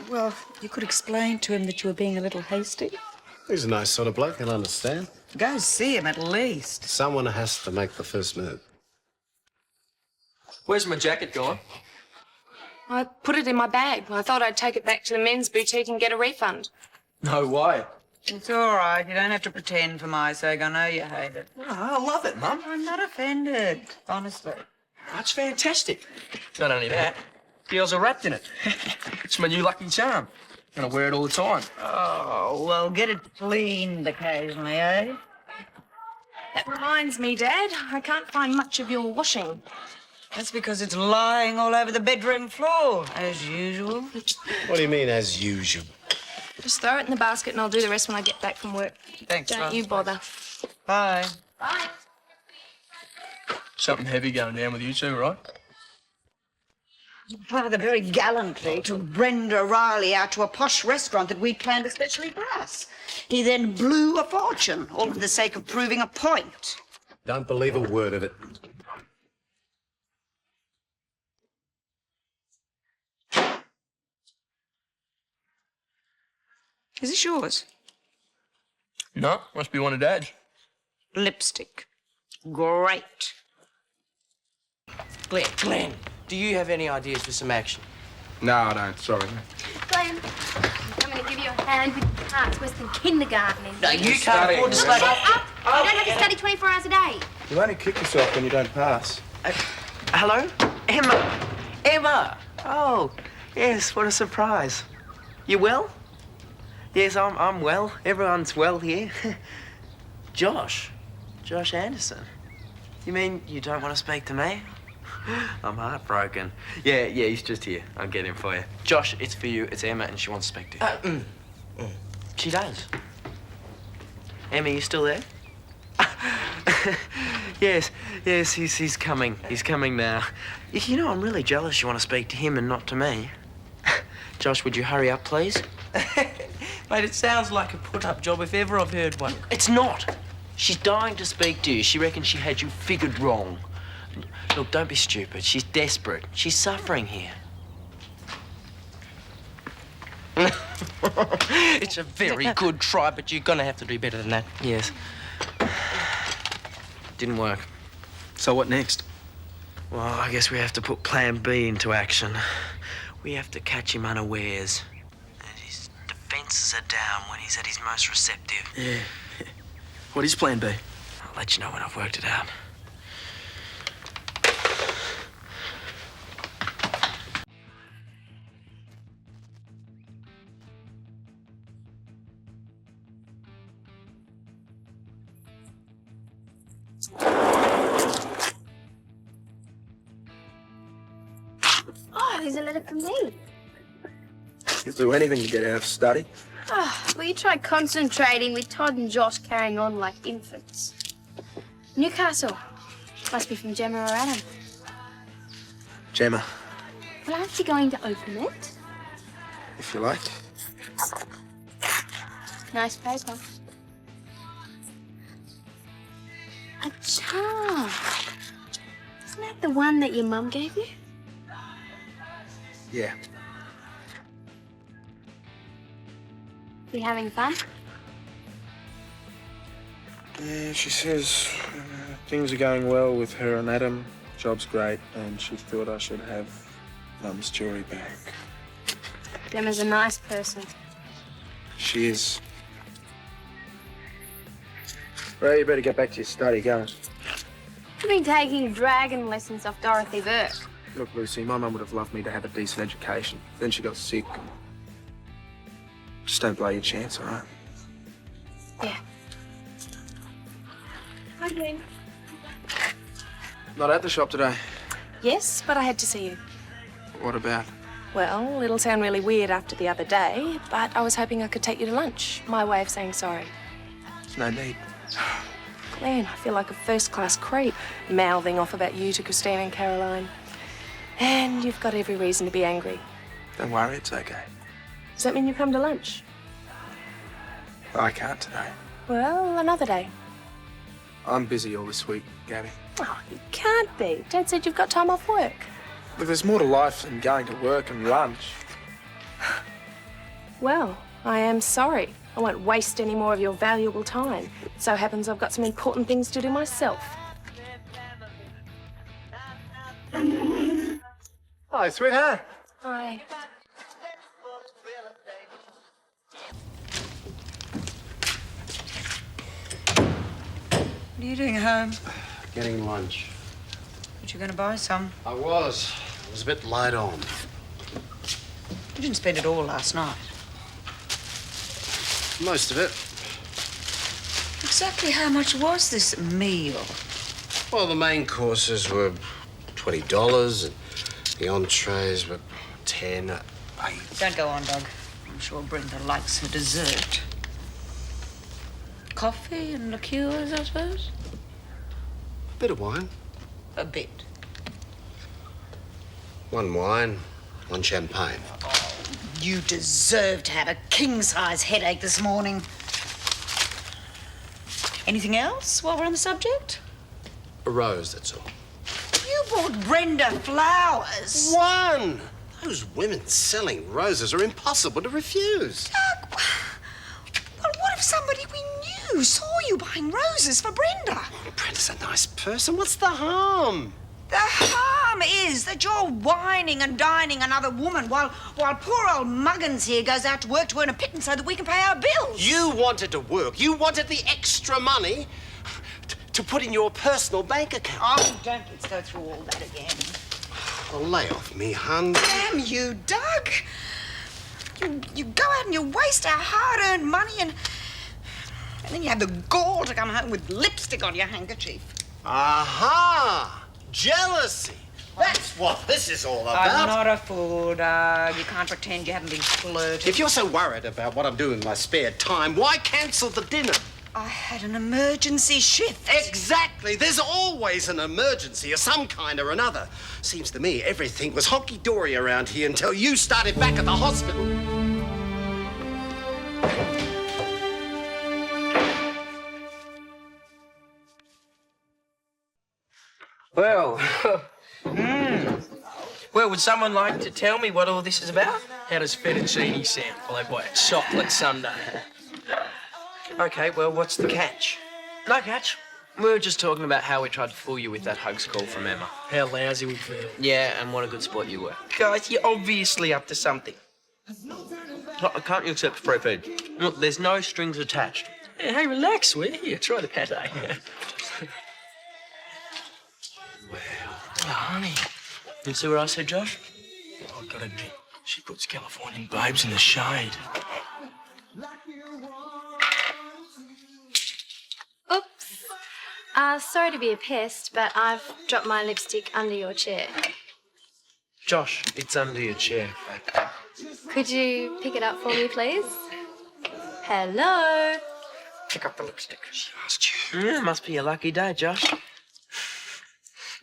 S15: Well, you could explain to him that you were being a little hasty.
S3: He's a nice sort of bloke, he'll understand.
S14: Go see him at least.
S3: Someone has to make the first move.
S9: Where's my jacket gone?
S17: I put it in my bag. I thought I'd take it back to the men's boutique and get a refund.
S9: No way.
S14: It's all right. You don't have to pretend for my sake. I know you hate it.
S9: Oh, I love it, Mum.
S14: I'm not offended, honestly.
S9: That's fantastic. Not only that, girls are wrapped in it. It's my new lucky charm. Gonna wear it all the time.
S14: Oh, well, get it cleaned occasionally, eh?
S17: That reminds me, Dad, I can't find much of your washing.
S14: That's because it's lying all over the bedroom floor, as usual.
S3: What do you mean, as usual?
S17: Just throw it in the basket and I'll do the rest when I get back from work.
S14: Thanks,
S17: Don't
S14: love.
S17: you bother.
S14: Bye.
S17: Bye.
S9: Something heavy going down with you two, right?
S14: Father very gallantly took Brenda Riley out to a posh restaurant that we'd planned especially for us. He then blew a fortune, all for the sake of proving a point.
S3: Don't believe a word of it.
S14: Is this yours?
S9: No, must be one of Dad's.
S14: Lipstick. Great.
S6: Glen, do you have any ideas for some action?
S16: No, I don't. Sorry.
S8: Glen, I'm going to give you a hand with It's worse than kindergarten.
S6: No, you can't afford to study.
S8: Up! You don't have to study 24 hours a day.
S16: You only kick yourself when you don't pass.
S6: Hello? Emma! Emma! Oh, yes, what a surprise. You well? Yes, I'm well. Everyone's well here. Josh Anderson. You mean you don't want to speak to me? I'm heartbroken. Yeah, he's just here. I'll get him for you. Josh, it's for you. It's Emma, and she wants to speak to you. She does. Emma, you still there? Yes, he's coming. He's coming now. You know, I'm really jealous you want to speak to him and not to me. Josh, would you hurry up, please? Mate, it sounds like a put-up job if ever I've heard one. It's not. She's dying to speak to you. She reckons she had you figured wrong. Look, don't be stupid. She's desperate. She's suffering here. It's a very good try, but you're gonna have to do better than that. Yes. Didn't work.
S9: So what next?
S6: Well, I guess we have to put Plan B into action. We have to catch him unawares. And his defences are down when he's at his most receptive.
S9: Yeah. What is Plan B?
S6: I'll let you know when I've worked it out.
S8: Oh, there's a letter from me.
S16: You'll do anything to get out of study.
S8: Oh, well, you try concentrating with Todd and Josh carrying on like infants. Newcastle. Must be from Gemma or Adam.
S16: Gemma,
S8: Well, aren't you going to open it?
S16: if you like.
S8: Nice paper. A charm. Isn't that the one that your mum gave you?
S16: Yeah.
S8: You having fun?
S16: Yeah, she says things are going well with her and Adam. Job's great, and she thought I should have Mum's jewellery back.
S8: Gemma's a nice person.
S16: She is. Well, you better get back to your study, go.
S8: You've been taking dragon lessons off Dorothy Burke.
S16: Look, Lucy, my mum would have loved me to have a decent education. Then she got sick. Just don't blow your chance, all right?
S8: Yeah. Hi, Glen.
S16: Not at the shop today.
S17: Yes, but I had to see you.
S16: What about?
S17: Well, it'll sound really weird after the other day, but I was hoping I could take you to lunch. My way of saying sorry.
S16: No need.
S17: Glen, I feel like a first-class creep, mouthing off about you to Christina and Caroline. And you've got every reason to be angry.
S16: Don't worry, it's okay.
S17: Does that mean you come to lunch?
S16: I can't today.
S17: Well, another day.
S16: I'm busy all this week, Gaby.
S17: Oh, you can't be. Dad said you've got time off work.
S16: Look, there's more to life than going to work and lunch.
S17: Well, I am sorry. I won't waste any more of your valuable time. It so happens I've got some important things to do myself.
S16: Hi, sweetheart.
S17: Hi.
S14: What are you doing home?
S3: Getting lunch.
S14: But you're going to buy some.
S3: I was. I was a bit light on.
S14: You didn't spend it all last night.
S3: Most of it.
S14: Exactly how much was this meal?
S3: Well, the main courses were $20 and the entrees were 10.
S14: Don't go on, Doug. I'm sure Brenda likes her dessert. Coffee and liqueurs, I suppose?
S3: A bit of wine.
S14: A bit.
S3: One wine, one champagne.
S14: You deserve to have a king-size headache this morning. Anything else while we're on the subject?
S3: A rose, that's all.
S14: You bought Brenda flowers.
S3: One! Those women selling roses are impossible to refuse.
S14: Doug, well, what if somebody we knew saw you buying roses for Brenda?
S3: Brenda's a nice person. What's the harm?
S14: The harm problem is that you're whining and dining another woman while poor old Muggins here goes out to work to earn a pittance so that we can pay our bills.
S3: You wanted to work. You wanted the extra money to put in your personal bank account.
S14: Oh, don't let's go through all that again.
S3: Well, lay off me, hun.
S14: Damn you, Doug. You go out and you waste our hard-earned money and then you have the gall to come home with lipstick on your handkerchief.
S3: Aha! Jealousy. That's what this is all about.
S14: I'm not a fool, Doug. You can't pretend you haven't been flirting.
S3: If you're so worried about what I'm doing in my spare time, why cancel the dinner?
S14: I had an emergency shift.
S3: Exactly. There's always an emergency of some kind or another. Seems to me everything was honky-dory around here until you started back at the hospital.
S6: Well, Well, would someone like to tell me what all this is about? How does fettuccine sound, followed by a chocolate sundae? OK, well, what's the catch?
S9: No catch. We were just talking about how we tried to fool you with that hoax call from Emma.
S6: How lousy we feel.
S9: Yeah, and what a good sport you were.
S6: Guys, you're obviously up to something.
S9: Can't you accept free food? Look, there's no strings attached.
S6: Yeah, hey, relax, will you? Here, try the pate. Oh, honey.
S9: You see what I said, Josh?
S6: I've got to admit, she puts Californian babes in the shade.
S18: Oops. Sorry to be a pest, but I've dropped my lipstick under your chair.
S9: Josh, it's under your chair.
S18: Could you pick it up for me, please? Hello?
S6: Pick up the lipstick.
S9: She asked you. Yeah, must be a lucky day, Josh.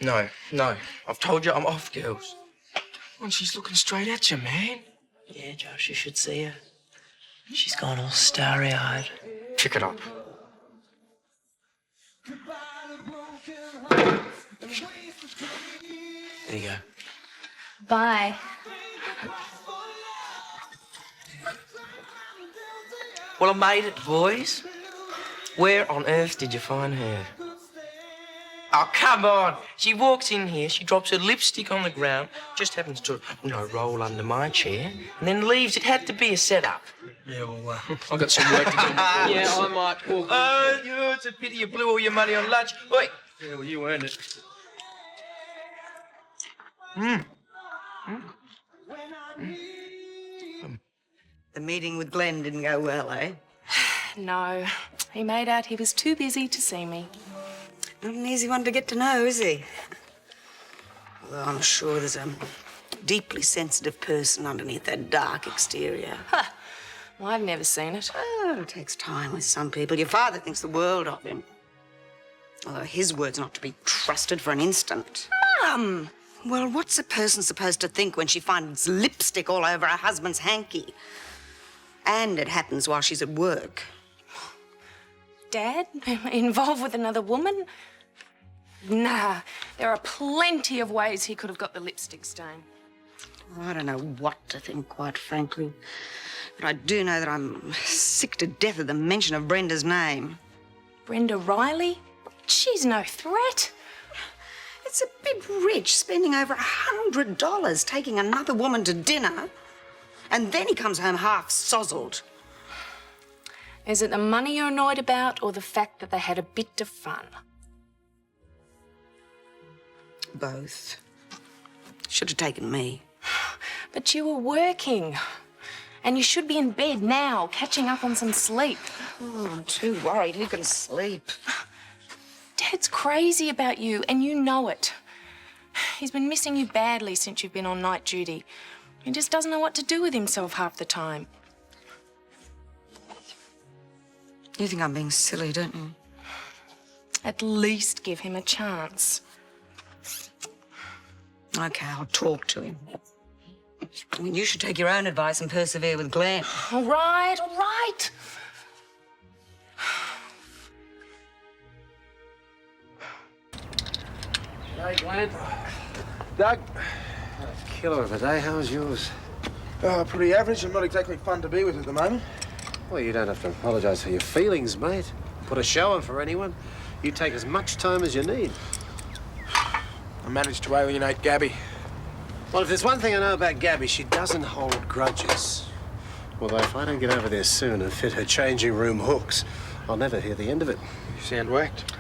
S6: No. I've told you I'm off, girls. And she's looking straight at you, man.
S9: Yeah, Josh, you should see her. She's gone all starry-eyed.
S6: Pick it up.
S9: There you go.
S18: Bye.
S6: Well, I made it, boys. Where on earth did you find her? Oh, come on. She walks in here, she drops her lipstick on the ground, just happens to, roll under my chair, and then leaves. It had to be a setup.
S9: Yeah, well, I've got some work to do. Yeah, I might walk.
S6: Oh, it's a pity you blew all your money on lunch. Wait.
S9: Yeah, well, you earned it.
S14: The meeting with Glen didn't go well, eh?
S17: No. He made out he was too busy to see me.
S14: Not an easy one to get to know, is he? Although I'm sure there's a deeply sensitive person underneath that dark exterior.
S17: Well, I've never seen it.
S14: Oh, it takes time with some people. Your father thinks the world of him. Although his word's not to be trusted for an instant. Mum! Well, what's a person supposed to think when she finds lipstick all over her husband's hanky? And it happens while she's at work.
S17: Dad? Involved with another woman? Nah, there are plenty of ways he could have got the lipstick stain.
S14: I don't know what to think, quite frankly. But I do know that I'm sick to death of the mention of Brenda's name.
S17: Brenda Riley? She's no threat.
S14: It's a bit rich, spending over $100 taking another woman to dinner. And then he comes home half sozzled.
S17: Is it the money you're annoyed about or the fact that they had a bit of fun?
S14: Both. Should have taken me.
S17: But you were working. And you should be in bed now, catching up on some sleep.
S14: Oh, I'm too worried. Who can sleep?
S17: Dad's crazy about you, and you know it. He's been missing you badly since you've been on night duty. He just doesn't know what to do with himself half the time.
S14: You think I'm being silly, don't you?
S17: At least give him a chance.
S14: OK, I'll talk to him. I mean, you should take your own advice and persevere with Glen.
S17: All right, all right.
S3: Hey, Glen. Doug. Killer of a day. How's yours?
S16: Pretty average and not exactly fun to be with at the moment.
S3: Well, you don't have to apologise for your feelings, mate. Put a show on for anyone. You take as much time as you need.
S16: I managed to alienate Gaby.
S3: Well, if there's one thing I know about Gaby, she doesn't hold grudges. Although if I don't get over there soon and fit her changing room hooks, I'll never hear the end of it.
S16: You sound whacked.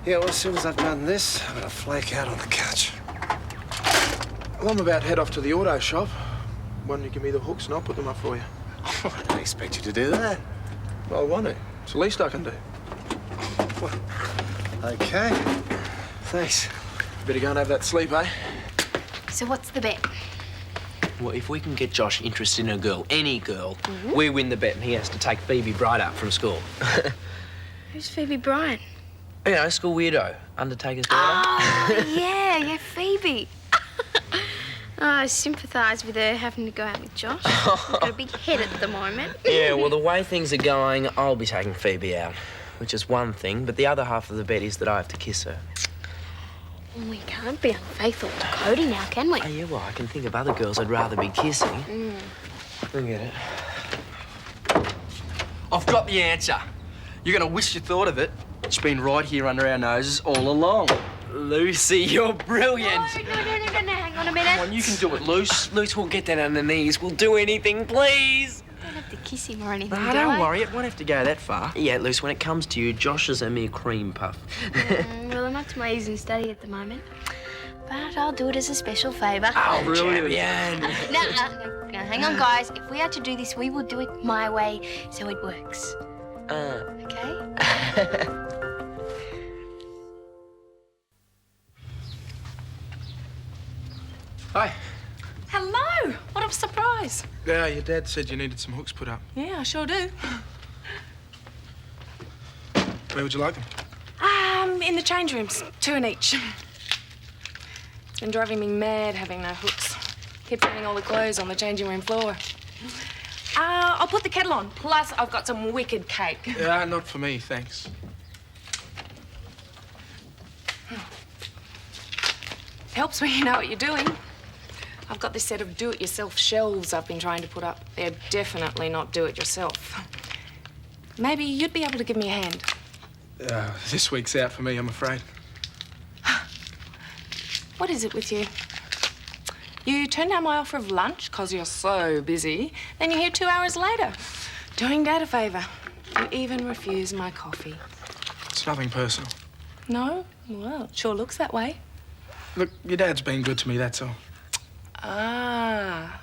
S3: Yeah, well, as soon as I've done this, I'm gonna flake out on the couch.
S16: Well, I'm about to head off to the auto shop. Why don't you give me the hooks and I'll put them up for you?
S3: I don't expect you to do that.
S16: Well, I want to. It's the least I can do.
S3: Well, okay. Thanks.
S16: Better go and have that sleep, eh?
S8: So what's the bet?
S6: Well, if we can get Josh interested in a girl, any girl, we win the bet and he has to take Phoebe Bright up from school.
S10: Who's Phoebe Bryant?
S6: You know, school weirdo. Undertaker's daughter.
S8: Oh, yeah, Phoebe.
S10: I sympathise with her having to go out with Josh. She's got a big head at the moment.
S6: Yeah, well, the way things are going, I'll be taking Phoebe out, which is one thing, but the other half of the bet is that I have to kiss her.
S10: We can't be unfaithful to Cody now, can we?
S6: Oh, yeah, well, I can think of other girls I'd rather be kissing. Look at it. I've got the answer. You're going to wish you thought of it. It's been right here under our noses all along. Lucy, you're brilliant.
S10: No, hang on a minute.
S6: Come on, you can do it, Luce. Luce, we'll get down on the knees. We'll do anything, please.
S10: Don't have to kiss him or anything,
S6: No, don't worry. It won't have to go that far. Yeah, Luce, when it comes to you, Josh is a mere cream puff.
S10: Well, I'm up to my ears in study at the moment. But I'll do it as a special favour.
S6: Oh, brilliant.
S10: No, hang on, guys. If we are to do this, we will do it my way so it works. Okay?
S16: Hi.
S17: Hello. What a surprise.
S16: Yeah, your dad said you needed some hooks put up.
S17: Yeah, I sure do.
S16: Where would you like them?
S17: In the change rooms, 2 in each. It's been driving me mad having no hooks. Keep finding all the clothes on the changing room floor. I'll put the kettle on. Plus, I've got some wicked cake.
S16: Yeah, not for me, thanks.
S17: Helps when you know what you're doing. I've got this set of do-it-yourself shelves I've been trying to put up. They're definitely not do-it-yourself. Maybe you'd be able to give me a hand.
S16: This week's out for me, I'm afraid.
S17: What is it with you? You turn down my offer of lunch because you're so busy, then you're here 2 hours later, doing Dad a favour. You even refuse my coffee.
S16: It's nothing personal.
S17: No? Well, it sure looks that way.
S16: Look, your dad's been good to me, that's all.
S17: Ah.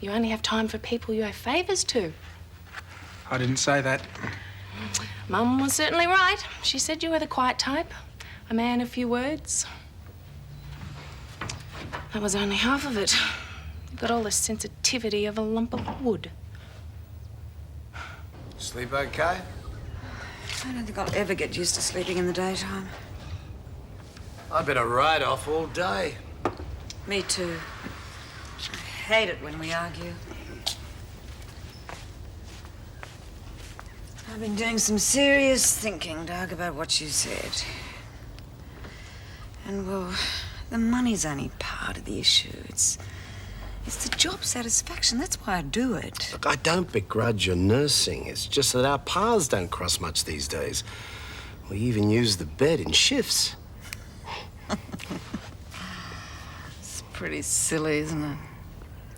S17: You only have time for people you owe favours to.
S16: I didn't say that.
S17: Mum was certainly right. She said you were the quiet type, a man of few words. That was only half of it. You've got all the sensitivity of a lump of wood.
S3: Sleep okay?
S15: I don't think I'll ever get used to sleeping in the daytime.
S3: I've been a ride-off all day.
S15: Me too. I hate it when we argue. I've been doing some serious thinking, Doug, about what you said. And, well, the money's only part of the issue. It's the job satisfaction. That's why I do it.
S3: Look, I don't begrudge your nursing. It's just that our paths don't cross much these days. We even use the bed in shifts.
S15: It's pretty silly, isn't it?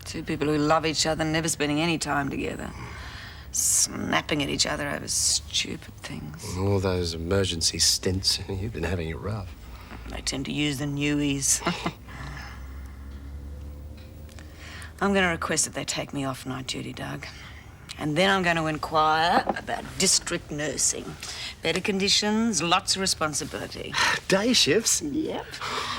S15: 2 people who love each other, never spending any time together. Snapping at each other over stupid things.
S3: All those emergency stints. You've been having it rough.
S15: They tend to use the newies. I'm going to request that they take me off night duty, Doug. And then I'm going to inquire about district nursing. Better conditions, lots of responsibility.
S3: Day shifts?
S15: Yep.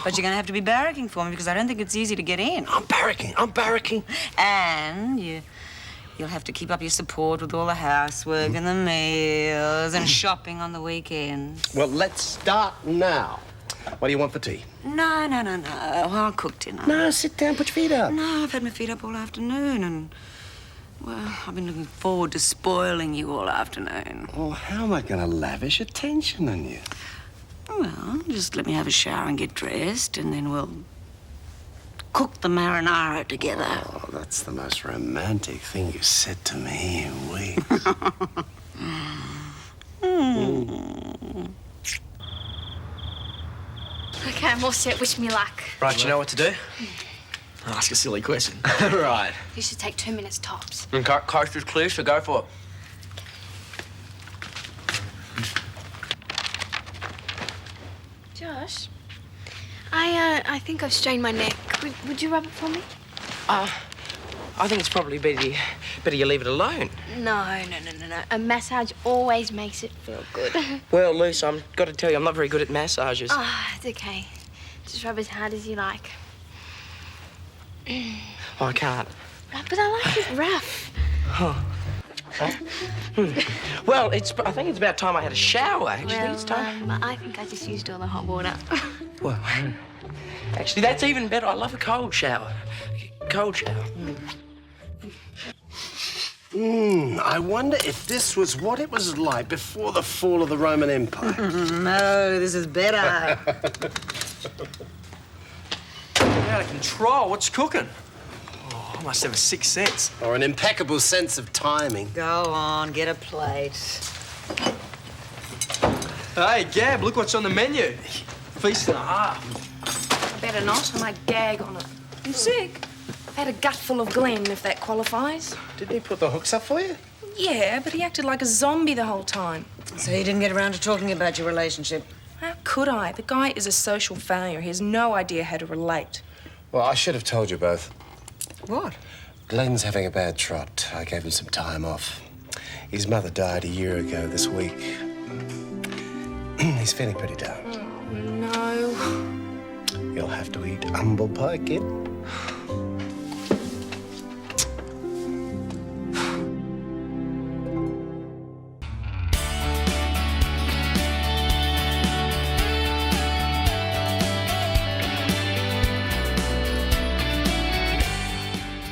S15: But you're going to have to be barracking for me because I don't think it's easy to get in.
S3: I'm barracking.
S15: And you'll have to keep up your support with all the housework and the meals and shopping on the weekends.
S3: Well, let's start now. What do you want for tea?
S15: No. I'll cook dinner.
S3: No, sit down, put your feet up.
S15: No, I've had my feet up all afternoon and, well, I've been looking forward to spoiling you all afternoon.
S3: Well, how am I going to lavish attention on you?
S15: Well, just let me have a shower and get dressed and then we'll cook the marinara together.
S3: Oh, that's the most romantic thing you've said to me in weeks.
S10: Okay,
S8: Okay, I'm all set. Wish me luck.
S6: Right, you know what to do?
S9: Ask a silly question. Right.
S8: You should take 2 minutes tops.
S6: Okay, coast is clear, so go for it.
S8: Josh, I think I've strained my neck. Would you rub it for me?
S6: I think it's probably better you leave it alone.
S8: No. A massage always makes it feel good.
S6: Well, Luce, I've got to tell you, I'm not very good at massages.
S8: Oh, it's okay. Just rub as hard as you like.
S6: Oh, I can't.
S8: But I like it rough.
S6: Well, I think it's about time I had a shower, actually.
S8: Well,
S6: It's time.
S8: I think I just used all the hot water.
S6: Well, actually, that's even better. I love a cold shower. Cold shower.
S3: I wonder if this was what it was like before the fall of the Roman Empire.
S15: No, this is better.
S9: Out of control. What's cooking? Oh, I must have a sixth sense.
S3: Or an impeccable sense of timing.
S15: Go on, get a plate.
S9: Hey, Gab, look what's on the menu. Feast and a half.
S17: I better not. I might gag on it. I'm sick. I've had a gutful of Glen, if that qualifies.
S3: Didn't he put the hooks up for you?
S17: Yeah, but he acted like a zombie the whole time.
S15: So you didn't get around to talking about your relationship?
S17: How could I? The guy is a social failure. He has no idea how to relate.
S3: Well, I should have told you both.
S15: What?
S3: Glen's having a bad trot. I gave him some time off. His mother died a year ago this week. He's feeling pretty down.
S17: Oh, no.
S3: You'll have to eat humble pie, kid.